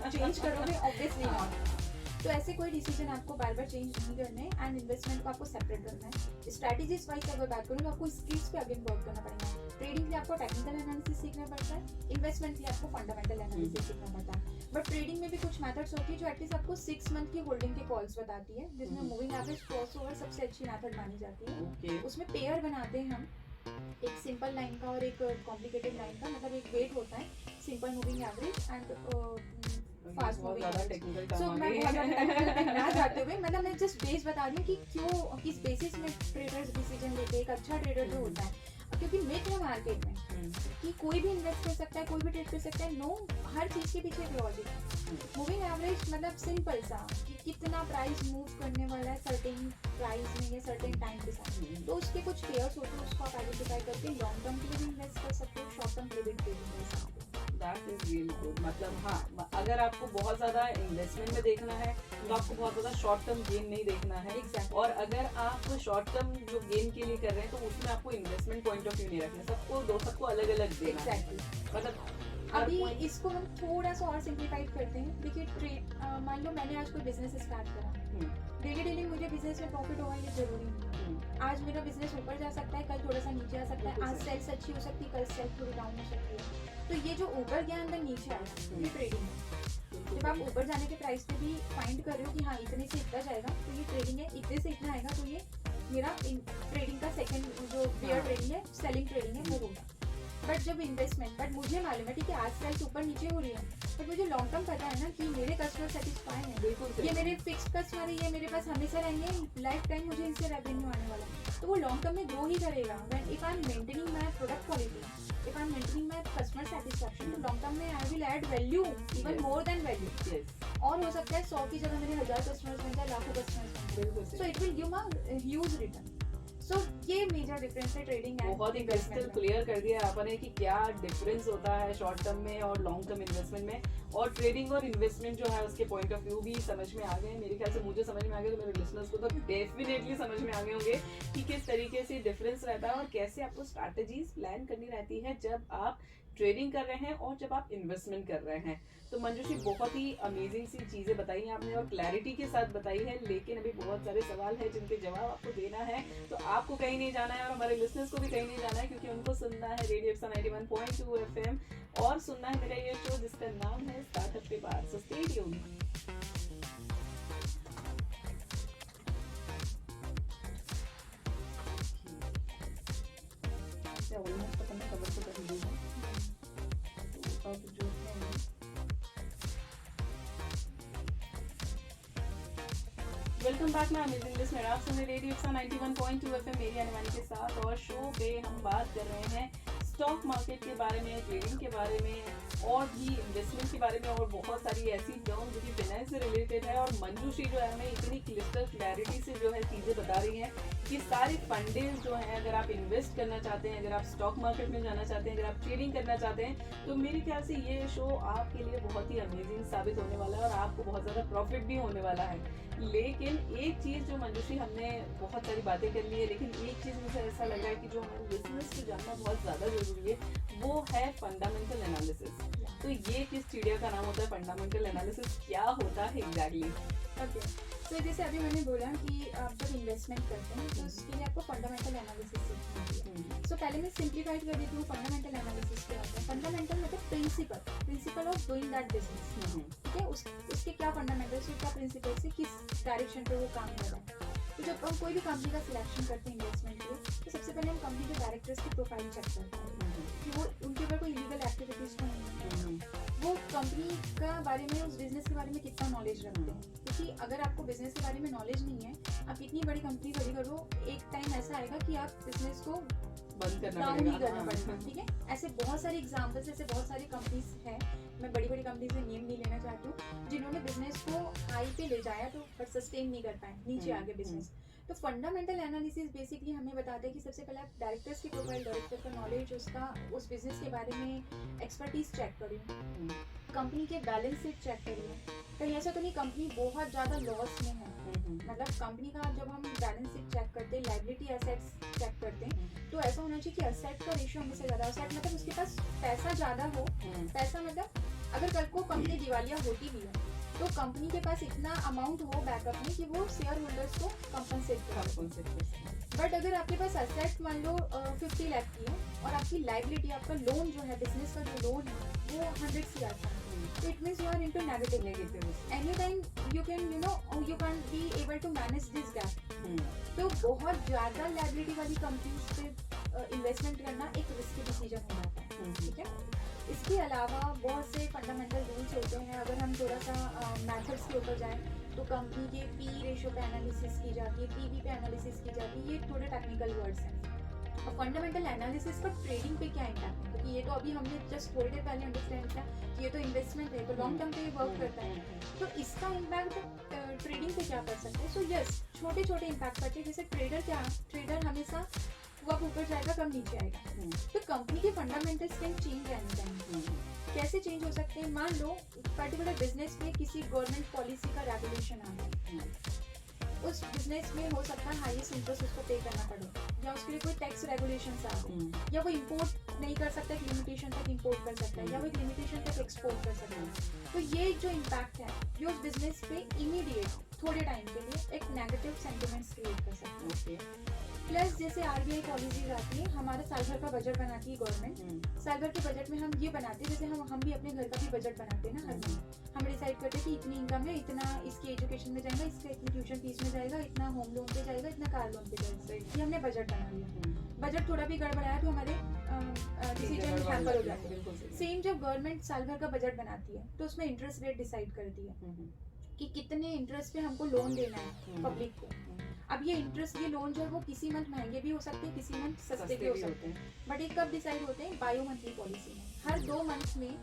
चेंज करोगे? Obviously not. तो ऐसे कोई डिसीजन आपको बार बार चेंज नहीं करना है एंड इन्वेस्टमेंट को आपको सेपरेट करना है। स्ट्रैटेजीज वाइज अगर बात करूँ तो आपको स्किल्स पे अगेन वर्क करना पड़ेगा। ट्रेडिंग के लिए आपको टेक्निकल एनालिसिस सीखना पड़ता है, इन्वेस्टमेंट के लिए आपको फंडामेंटल एनालिसिस सीखना पड़ता है। बट ट्रेडिंग में भी कुछ मेथड्स होती है जो एटलीस्ट आपको 6 मंथ की होल्डिंग के कॉल्स बताती है, जिसमें मूविंग एवरेज क्रॉसओवर सबसे अच्छी मेथड मानी जाती है। उसमें पेयर बनाते हैं हम, एक सिंपल लाइन का और एक कॉम्प्लिकेटेड लाइन का, मतलब एक वेट होता है simple moving average and fast moving average. So मैं बहुत ज़्यादा टेक्निकल ना जाते हुए मतलब मैं जस्ट बेस बता रही हूँ कि क्यों किस बेसिस में ट्रेडर्स डिसीजन लेते हैं। एक अच्छा ट्रेडर जो होता है, क्योंकि मिथ है मार्केट में कि कोई भी इन्वेस्ट कर सकता है, कोई भी ट्रेड कर सकता है। नो, हर चीज़ के पीछे एक लॉजिक है। मूविंग एवरेज मतलब सिंपल सा कि कितना प्राइस मूव करने वाला है सर्टेन प्राइस में या सर्टेन टाइम के साथ, तो उसके कुछ पेयर्स होते हैं, उसको आप आइडेंटिफाई करके लॉन्ग टर्म के लिए भी इन्वेस्ट कर सकते हो, शॉर्ट टर्म के लिए भी ट्रेडिंग कर सकते हो। That is really good. मतलब हाँ, अगर आपको बहुत ज्यादा इन्वेस्टमेंट में देखना है तो आपको बहुत ज्यादा शॉर्ट टर्म गेन नहीं देखना है। Exactly. और अगर आप शॉर्ट टर्म जो गेन के लिए कर रहे हैं तो उसमें आपको इन्वेस्टमेंट पॉइंट ऑफ व्यू नहीं रखना, सबको अलग अलग देना है। Exactly. मतलब अभी इसको हम थोड़ा सा और सिंप्लीफाइड करते हैं। देखिए ट्रेड, मान लो मैंने आज कोई बिजनेस स्टार्ट करा, डेली मुझे बिजनेस में प्रॉफिट होगा ये जरूरी नहीं है। आज मेरा बिजनेस ऊपर जा सकता है, कल थोड़ा सा नीचे आ सकता है। आज सेल्स अच्छी हो सकती है, कल सेल्स थोड़ी डाउन हो सकती है। तो ये जो ऊपर गया अंदर नीचे आया, ये ट्रेडिंग है। जब आप ऊपर जाने के प्राइस पे भी फाइंड कर रहे हो कि हाँ इतने से इतना जाएगा तो ये ट्रेडिंग है, इतने से इतना आएगा तो ये मेरा ट्रेडिंग का सेकंड जो बेयर ट्रेडिंग है, सेलिंग ट्रेडिंग है, वो होगा। बट जब इन्वेस्टमेंट, बट मुझे मालूम है कि आज प्राइस ऊपर नीचे हो रही है, बट मुझे लॉन्ग टर्म पता है ना कि मेरे कस्टमर सेटिस्फाई हैं, बिल्कुल ये मेरे फिक्स्ड कस्टमर है, ये मेरे पास हमेशा रहेंगे, लाइफ टाइम मुझे इनसे रेवेन्यू आने वाला है, तो वो लॉन्ग टर्म में ग्रो ही करेगा। When if I am maintaining my product quality, if I am maintaining my customer satisfaction, तो लॉन्ग टर्म में I will add value, even more than value. और हो सकता है 100 की जगह मेरे 1000 कस्टमर्स बन जाए, लाखों कस्टमर्स बन जाए, so it will give a huge return. So ये मेजर डिफरेंस है ट्रेडिंग एंड बहुत ही क्रिस्टल क्लियर कर दिया आपने कि क्या डिफरेंस होता है शॉर्ट टर्म में और लॉन्ग टर्म इन्वेस्टमेंट में। और ट्रेडिंग और इन्वेस्टमेंट जो है उसके पॉइंट ऑफ व्यू भी समझ में आ गए। मेरे ख्याल से मुझे समझ में आ गया, तो मेरे लिसनर्स को तो डेफिनेटली समझ में आ गए होंगे कि किस तरीके से डिफरेंस रहता है और कैसे आपको स्ट्रैटेजीज प्लान करनी रहती है जब आप ट्रेडिंग कर रहे हैं और जब आप इन्वेस्टमेंट कर रहे हैं। तो मंजूषी बहुत ही अमेजिंग सी चीजें बताई हैं आपने और क्लैरिटी के साथ बताई है, लेकिन अभी बहुत सारे सवाल हैं जिनके जवाब आपको देना है। तो आपको कहीं नहीं जाना है और हमारे लिसनर्स को भी कहीं नहीं जाना है, क्योंकि उनको सुनना है रेडियो इप्सा 91.2 FM और सुनना है मेरा ये शो जिसका नाम है स्टार्टअप के बाद। So stay tuned. ऑलमोस्ट अपन ने कवर तो कर लिया है, तो अब जो है welcome back my amazing listener. आप सुन रहे रेडियो इप्सा 91.2 FM मेरी अनवानी के साथ, और शो पे हम बात कर रहे हैं स्टॉक मार्केट के बारे में, ट्रेडिंग के बारे में और भी इन्वेस्टमेंट के बारे में और बहुत सारी ऐसी टर्म जो कि फाइनेंस से रिलेटेड है। और मंजूषी जो है हमें इतनी क्लिस्टर क्लैरिटी से जो है चीज़ें बता रही हैं कि सारे फंडेज जो हैं, अगर आप इन्वेस्ट करना चाहते हैं, अगर आप स्टॉक मार्केट में जाना चाहते हैं, अगर आप ट्रेडिंग करना चाहते हैं, तो मेरे ख्याल से ये शो आपके लिए बहुत ही अमेजिंग साबित होने वाला है और आपको बहुत ज़्यादा प्रॉफिट भी होने वाला है। लेकिन एक चीज़ जो मंजूषी, हमने बहुत सारी बातें कर ली है, लेकिन एक चीज़ मुझे ऐसा लग रहा है कि जो हमारे बिजनेस को जानना बहुत ज़्यादा जरूरी है, वो है फंडामेंटल एनालिसिस। तो ये किस चिड़िया का नाम होता है फंडामेंटल एनालिसिस, क्या होता है एग्जैक्टली? ओके, तो जैसे अभी मैंने बोला कि आप जब इन्वेस्टमेंट करते हैं तो उसके लिए आपको फंडामेंटल एनालिसिस सीखना है। सो पहले मैं सिंप्लीफाइड कर देती हूँ फंडामेंटल एनालिसिस क्या होता है। फंडामेंटल मतलब principle of doing that business, ठीक है। उसके क्या फंडामेंटल्स से, क्या प्रिंसिपल से किस डायरेक्शन पे वो काम कर रहा है। तो जब हम कोई भी कंपनी का सिलेक्शन करते हैं इन्वेस्टमेंट के लिए, तो सबसे पहले हम कंपनी के डायरेक्टर्स की प्रोफाइल चेक करते हैं कि वो उनके ऊपर कोई इलीगल एक्टिविटीज तो नहीं है, वो कंपनी का बारे में, उस बिजनेस के बारे में कितना नॉलेज रखते हैं। क्योंकि अगर आपको बिजनेस के बारे में नॉलेज नहीं है, आप इतनी बड़ी कंपनी खड़ी करो, एक टाइम ऐसा आएगा कि आप बिजनेस को बंद करना डाउन ही करना पड़ेगा। पड़ेगा, ठीक है। ऐसे बहुत सारे एग्जाम्पल्स, ऐसे बहुत सारी कंपनीज हैं, मैं बड़ी बड़ी कंपनीज से नेम नहीं लेना चाहती हूँ, जिन्होंने बिजनेस को हाई पे ले जाया तो बट सस्टेन नहीं कर पाए, नीचे आ गए बिजनेस। तो फंडामेंटल एनालिसिस बेसिकली हमें बताते हैं कि सबसे पहले आप डायरेक्टर्स की प्रोफाइल, डायरेक्टर का नॉलेज, उसका उस बिजनेस के बारे में एक्सपर्टीज चेक करिए, कंपनी के बैलेंस शीट चेक करिए। कहीं ऐसा तो नहीं कंपनी बहुत ज़्यादा लॉस में है, मतलब कंपनी का जब हम बैलेंस शीट चेक करते हैं, लाइबिलिटी एसेट्स चेक करते हैं, तो ऐसा होना चाहिए कि एसेट का रेशियो हमें से ज़्यादा, एसेट मतलब उसके पास पैसा ज़्यादा हो, पैसा मतलब अगर कल को कंपनी दिवालिया होती भी है तो कंपनी के पास इतना अमाउंट हो बैकअप में कि वो शेयर होल्डर्स को कंपनसेट कर। बट अगर आपके पास एसेट मान लो 50 लाख की है और आपकी लाइबिलिटी, आपका लोन जो है, बिजनेस का जो लोन है वो 100 CR का, तो it means you are into negative. Any time you can be able to manage this gap. तो बहुत ज़्यादा लाइबिलिटी वाली कंपनीज पे इन्वेस्टमेंट करना एक रिस्की डिसीजन हो जाता है, ठीक है। इसके अलावा बहुत से फंडामेंटल रूल्स होते हैं। अगर हम थोड़ा सा मैथड्स के ऊपर जाएं तो कंपनी के पी रेशियो पे एनालिसिस की जाती है, पीवी पे एनालिसिस की जाती है, ये थोड़े टेक्निकल वर्ड्स हैं। और फंडामेंटल एनालिसिस का ट्रेडिंग पे क्या इम्पैक्ट है, क्योंकि ये तो अभी हमने जस्ट थोड़ी देर पहले अंडरस्टैंड किया कि ये तो इन्वेस्टमेंट है, तो लॉन्ग टर्म पे ये वर्क करता है, तो इसका इम्पैक्ट ट्रेडिंग पे क्या कर सकते हैं। सो यस, छोटे छोटे इम्पैक्ट करते हैं। जैसे ट्रेडर हमेशा कब ऊपर जाएगा कब नीचे आएगा, तो कंपनी के fundamentals can change any time. कैसे चेंज हो सकते हैं, मान लो पर्टिकुलर बिजनेस में किसी गवर्नमेंट पॉलिसी का रेगुलेशन आ गया, उस बिजनेस में हो सकता है हाईएस्ट इंटरेस्ट उसको पे करना पड़े, या उसके लिए कोई टैक्स रेगुलेशंस आ गए, या वो इंपोर्ट नहीं कर सकता, एक लिमिटेशन तक इंपोर्ट कर सकता है, या वो एक लिमिटेशन तक एक्सपोर्ट कर सकता है। तो ये जो इम्पैक्ट है ये उस बिजनेस पे इमीडिएट थोड़े टाइम के लिए एक नेगेटिव सेंटिमेंट्स क्रिएट कर सकते हैं। प्लस जैसे आरबीआई पॉलिसीज आती है, हमारा साल भर का बजट बनाती है गवर्नमेंट, साल भर के बजट में हम ये बनाते हैं, जैसे हम भी अपने घर का भी बजट बनाते हैं ना हर महीने, हम डिसाइड करते हैं कि इतनी इनकम है, इतना इसकी एजुकेशन में जाएगा, इसका इतनी ट्यूशन फीस में जाएगा, इतना होम लोन पे जाएगा, इतना कार लोन पे जाएगा, ये हमने बजट बना लिया। बजट थोड़ा भी गड़बड़ाया तो हमारे डिसीजन हैम्पर हो जाते हैं। सेम जब गवर्नमेंट साल भर का बजट बनाती है तो उसमें इंटरेस्ट रेट डिसाइड करती है कि कितने इंटरेस्ट पे हमको लोन देना है पब्लिक को। अब ये इंटरेस्ट, ये लोन जो है वो किसी मंथ महंगे भी हो सकते हैं, किसी मंथ सस्ते भी हो सकते हैं, बट ये कब डिसाइड होते हैं, बायो मंथली पॉलिसी में। हर 2 मंथ में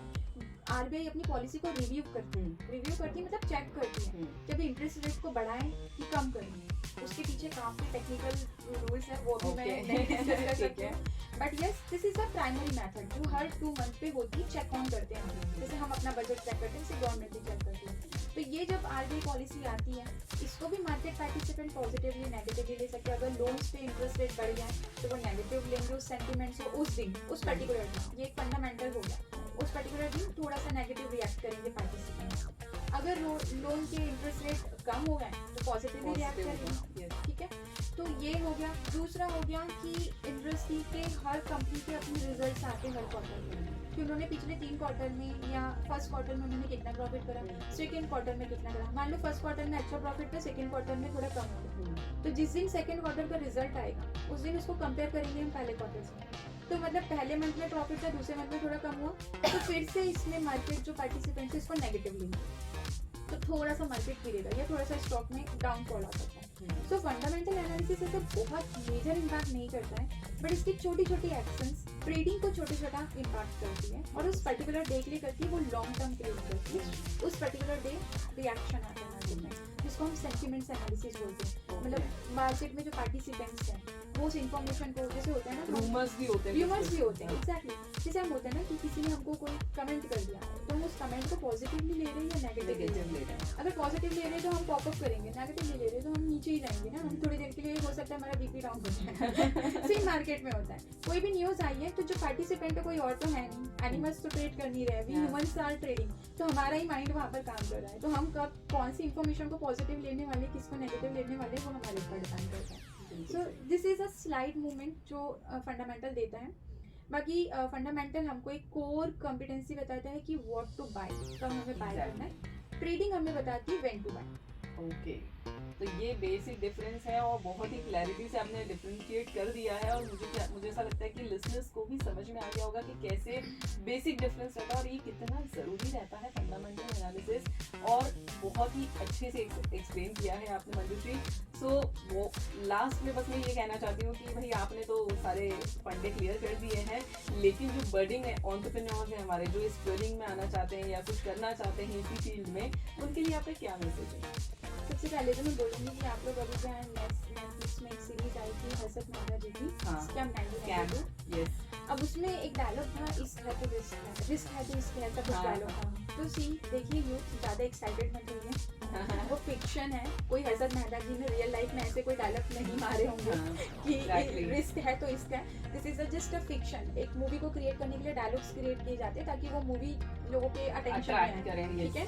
आरबीआई अपनी पॉलिसी को रिव्यू करती है, मतलब चेक करती है कि अभी इंटरेस्ट रेट को बढ़ाएं कि कम करें। उसके पीछे काफी टेक्निकल रूल्स है, वो भी मैं नहीं डिस्कस कर सकती हूँ, but yes this is a primary method जो हर 2 मंथ पे होती है, चेक ऑन करते हैं। जैसे हम अपना बजट चेक करते हैं, जैसे गवर्नमेंट भी चेक करती है। तो ये जब आरबीआई पॉलिसी आती है, इसको भी मार्केट पार्टिसिपेंट पॉजिटिवली नेगेटिवली ले सकते हैं। अगर लोन्स पे इंटरेस्ट रेट बढ़ जाए तो वो नेगेटिव लेंगे उस सेंटिमेंट्स को उस दिन, उस पर्टिकुलर दिन। ये एक फंडामेंटल हो गया, उस पर्टिकुलर दिन थोड़ा सा नेगेटिव रिएक्ट करेंगे पार्टिसिपेंट्स। अगर लोन के इंटरेस्ट रेट कम हो गए तो पॉजिटिवली रिएक्ट करेंगे, ठीक है। तो ये हो गया। दूसरा हो गया कि इंडस्ट्री के हर कंपनी के अपने रिजल्ट्स आते हैं हर क्वार्टर में, कि उन्होंने पिछले 3 क्वार्टर में या फर्स्ट क्वार्टर में उन्होंने कितना प्रॉफिट करा, सेकंड क्वार्टर में कितना करा। मान लो फर्स्ट क्वार्टर में अच्छा प्रॉफिट था, सेकंड क्वार्टर में थोड़ा कम हो गया, तो जिस दिन सेकंड क्वार्टर का रिजल्ट आएगा उस दिन उसको कंपेयर करेंगे हम पहले क्वार्टर से। तो मतलब पहले मंथ में प्रॉफिट था, दूसरे मंथ में थोड़ा कम हुआ, तो फिर से इसमें मार्केट जो पार्टिसिपेंट्स है इसको नेगेटिव लेंगे, तो थोड़ा सा मार्केट गिरेगा या थोड़ा सा स्टॉक में डाउनफॉल आ सकता है। सो फंडामेंटल एनालिसिस ऐसे बहुत मेजर इम्पैक्ट नहीं करता है, बट इसकी छोटी छोटी एक्शंस ट्रेडिंग को छोटा छोटा इम्पैक्ट करती है, और उस पर्टिकुलर डे के लिए करती है, वो लॉन्ग टर्म क्रिएट करती है। उस पर्टिकुलर डे रिएक्शन आता है मार्केट में, जिसको हम सेंटिमेंट्स एनालिसिस बोलते हैं। मतलब मार्केट में जो पार्टिसिपेंट्स हैं वो उस इन्फॉर्मेशन को, जैसे होता है ना रूमर्स भी होते हैं, एग्जैक्टली। जैसे हम होता है ना कि किसी ने हमको कोई कमेंट कर दिया, तो हम उस कमेंट को पॉजिटिवली ले रहे हैं या नेगेटिवली ले रहे हैं। अगर पॉजिटिव ले रहे हैं तो हम पॉपअप करेंगे, नेगेटिवली ले रहे हैं तो हम नीचे ही जाएंगे ना। हम थोड़ी देर के लिए हो सकता है हमारा बीपी डाउन हो जाए। सेम मार्केट में होता है, कोई भी न्यूज़ आई है तो जो पार्टिसिपेंट है कोई और तो है नहीं, एनिमल्स तो ट्रेड कर नहीं रहे, वी ह्यूमंस आर ट्रेडिंग, तो हमारा ही माइंड वहाँ पर काम कर रहा है। तो हम कब कौन सी इन्फॉर्मेशन को पॉजिटिव लेने वाले, किसको नेगेटिव लेने वाले, वो हमारे ऊपर डिपेंड करता है। So this is a slide movement जो फंडामेंटल देता है। बाकी फंडामेंटल हमको एक कोर कॉम्पिटेंसी बताता है कि व्हाट टू बाय, कब हमें बाय करना है। ट्रेडिंग हमें बताती है व्हेन टू बाय। ओके, तो ये बेसिक डिफरेंस है और बहुत ही क्लैरिटी से आपने डिफरेंशिएट कर दिया है, और मुझे ऐसा लगता है कि लिसनर्स को भी समझ में आ गया होगा कि कैसे बेसिक डिफरेंस रहता है और ये कितना ज़रूरी रहता है फंडामेंटल एनालिसिस, और बहुत ही अच्छे से एक्सप्लेन किया है आपने मंजूश्री। सो वो लास्ट में बस मैं ये कहना चाहती हूँ कि भाई आपने तो सारे फंडे क्लियर कर दिए हैं, लेकिन जो बर्डिंग एंटरप्रेन्योर्स हैं हमारे, जो इस ट्रेडिंग में आना चाहते हैं या कुछ करना चाहते हैं इसी फील्ड में, उनके लिए आपका क्या मैसेज है? सबसे पहले तो मैं बोलूँगी कि आप लोग अभी जो है नेटफ्लिक्स में एक सीरीज आई थी हर्षद मेहता जी की, स्कैम 1992। यस, अब उसमें एक डायलॉग था, इश्क है तो रिस्क है, रिस्क है तो इश्क है, ऐसा कुछ डायलॉग था। तो सी देखिए, यूथ ज़्यादा एक्साइटेड मत होइए, वो फिक्शन है, कोई हर्षद मेहता जी ने रियल लाइफ में ऐसे कोई डायलॉग नहीं मारे होंगे कि रिस्क है तो इश्क है। This is just a fiction. एक मूवी को क्रिएट करने के लिए डायलॉग्स क्रिएट किए जाते हैं ताकि वो मूवी लोगों के अटेंशन में, ठीक है?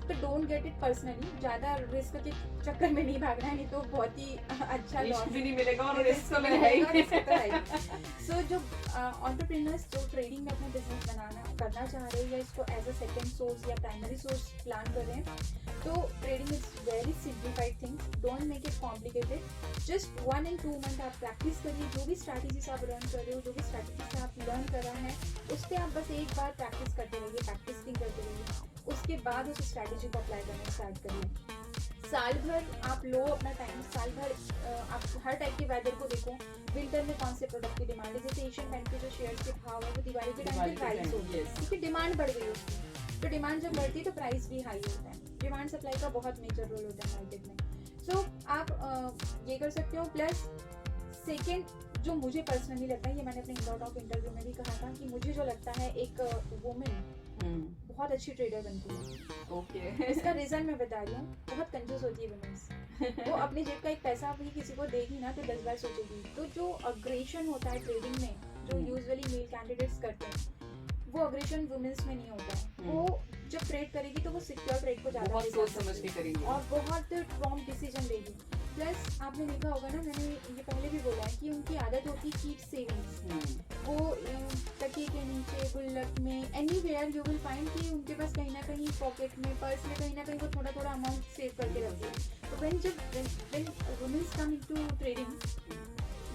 तो डोंट गेट इट पर्सनली, ज़्यादा रिस्क के चक्कर में नहीं भागना है, नहीं तो बहुत ही अच्छा लॉस भी नहीं मिलेगा और रिस्क तो मिलेगा। सो जो एंटरप्रेन्योर्स जो ट्रेडिंग में अपना बिजनेस करना चाह रहे हैं या इसको एज अ सेकंड सोर्स या प्राइमरी सोर्स प्लान कर रहे हैं, तो trading is very simplified things, don't make it complicated. Just 1 and 2 month आप प्रैक्टिस करिए, जो भी स्ट्रैटेजीज आप रन कर रहे हो, जो भी स्ट्रैटेजीज आप लर्न कर रहा है, उस पर आप बस एक बार प्रैक्टिस करते रहिए, प्रैक्टिसिंग करते रहिए, उसके बाद उस स्ट्रैटेजी को अप्लाई करना स्टार्ट करिए। साल भर आप लो अपना टाइम, साल भर आप हर टाइप के वेदर को देखो, विंटर में कौन से प्रोडक्ट की डिमांड है, जैसे एशियन बैंक के जो शेयर्स के भाव है वो दिवाली के टाइम पे राइज होती है क्योंकि डिमांड बढ़ गई उसकी, तो डिमांड जब बढ़ती है तो प्राइस भी हाई होता है। डिमांड सप्लाई का बहुत मेजर रोल होता है मार्केट में। सो आप ये कर सकते हो। प्लस सेकेंड जो मुझे पर्सनली लगता है, ये मैंने अपने इंडॉट ऑफ इंटरव्यू में भी कहा था कि मुझे जो लगता है एक वुमेन बहुत अच्छी ट्रेडर बनती है। ओके, इसका रीजन मैं बता रही हूँ, बहुत कंजूस होती है वुमेन्स। वो अपने जेब का एक पैसा भी किसी को देगी ना तो 10 बार सोचेगी। तो जो अग्रेशन होता है ट्रेडिंग में, जो यूजुअली मेल कैंडिडेट्स करते हैं, वो अग्रेशन वुमेन्स में नहीं होता है। वो जब ट्रेड करेगी तो वो सिक्योर ट्रेड को ज़्यादा सोच समझ के करेंगी और बहुत प्रॉम्प्ट डिसीजन लेगी। प्लस आपने देखा होगा ना, मैंने ये पहले भी बोला है कि उनकी आदत होती है कीप सेविंग्स। वो तकिए के नीचे, गुल्लक में, एनीवेयर यू विल फाइंड कि उनके पास कहीं ना कहीं पॉकेट में, पर्स में कहीं ना कहीं वो थोड़ा थोड़ा अमाउंट सेव करके रखते हैं। तो when womens come into trading,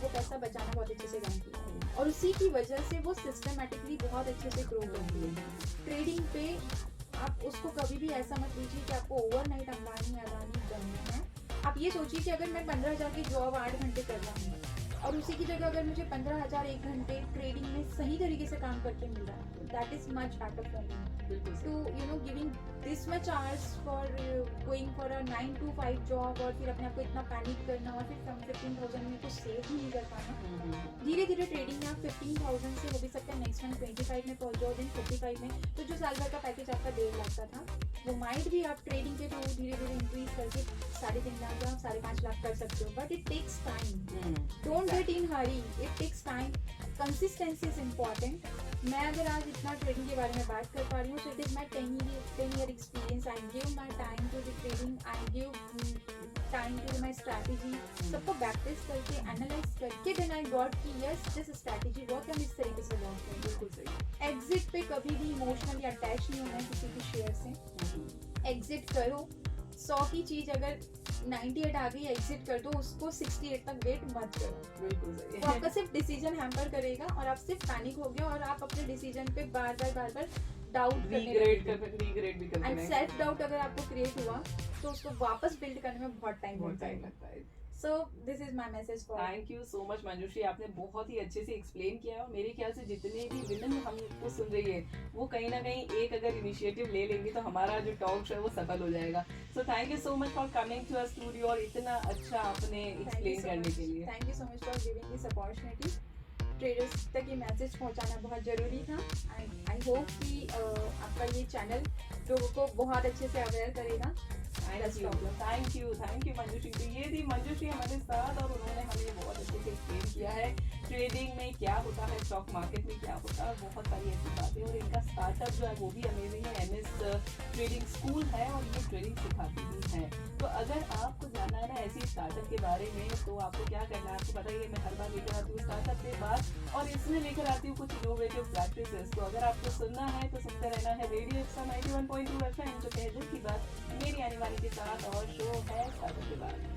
वो पैसा बचाना बहुत अच्छे से जानती है और उसी की वजह से वो सिस्टमेटिकली बहुत अच्छे से ग्रो करती है। ट्रेडिंग पे आप उसको कभी भी ऐसा मत लीजिए कि आपको ओवरनाइट अंबानी अडानी बनना है। आप ये सोचिए कि अगर मैं 15,000 की जॉब 8 घंटे कर रहा हूँ और उसी की जगह अगर मुझे 15,000 1 घंटे ट्रेडिंग में सही तरीके से काम करके मिल रहा है, that is much better for me to you know giving this much hours for going for a 9 to 5 job और फिर अपने आप को इतना पैनिक करना और फिर 15,000 में कुछ सेव ही नहीं कर पाना। धीरे धीरे ट्रेडिंग में आप 15,000 से हो भी सकता है नेक्स्ट मंथ 25 में पहुंच जाओ, देन 45 में। तो जो साल भर का पैकेज आपका 1.5 लाख का था, वो माइट भी आप ट्रेडिंग के थ्रू धीरे धीरे इंक्रीज करके 3.5 लाख या 5.5 लाख कर सकते हो। But it takes time, don't get in hurry, it takes time. Consistency is important. मैं अगर आज इतना ट्रेडिंग के बारे में बात कर पा रही हूँ, so it is my 10 year experience. I give my time to the trading, I give time to my strategy, सबको प्रैक्टिस करके एनालाइज करके देन आई गॉट कि यस दिस स्ट्रैटेजी वर्क, हम इस तरीके से वर्क करें। बिल्कुल सही। एग्जिट पे कभी भी इमोशनली अटैच नहीं होना है किसी भी शेयर से। एग्जिट करो, 100 की चीज अगर 98 आ गई, एग्जिट कर दो, उसको 68 तक वेट मत करो। बिल्कुल सही। वो आपका सिर्फ डिसीजन हैम्पर करेगा और आप सिर्फ पैनिक हो गए और आप अपने डिसीजन पे बार बार डाउट रीग्रेट भी करते एंड सेल्फ डाउट अगर आपको क्रिएट हुआ तो उसको वापस बिल्ड करने में बहुत टाइम लगता है। So this is my message for. Thank you so much Manjushree, आपने बहुत ही अच्छे से एक्सप्लेन किया है और मेरे ख्याल से जितने भी विमेन हमको सुन रही है वो कहीं ना कहीं एक अगर इनिशिएटिव ले लेंगे तो हमारा जो टॉक शो है वो सफल हो जाएगा। So thank you so much for coming to our studio और इतना अच्छा आपने एक्सप्लेन करने के लिए। Thank you so much for giving this opportunity. Traders तक ये मैसेज पहुंचाना बहुत ज़रूरी था। आई होप कि आपका ये चैनल लोगों को बहुत अच्छे से अवेयर करेगा। Thank you Manjushree. तो ये थी मंजूश्री हमारे साथ और उन्होंने हमें बहुत अच्छे से एक्सप्लेन किया है ट्रेडिंग में क्या होता है, स्टॉक मार्केट में क्या होता है, बहुत सारी ऐसी बातें। और इनका स्टार्टअप जो है वो भी अमेजिंग है, एमएस ट्रेडिंग स्कूल है और ये ट्रेडिंग सिखाती भी है। तो अगर आपको जानना है ना ऐसी स्टार्टअप के बारे में तो आपको क्या करना है, आपको पता ही है मैं हर बार लेकर आती हूँ स्टार्टअप के बाद और इसमें लेकर आती हूँ कुछ इनोवेटिव प्रैक्टिसेस। तो अगर आपको सुनना है तो सुनते रहना है रेडियो इप्सा 91.2 एफएम, जो कह दिल की बात मेरी आने वाली के साथ। और शो है स्टार्टअप के बाद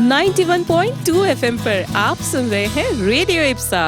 91.2 एफएम पर आप सुन रहे हैं रेडियो इप्सा।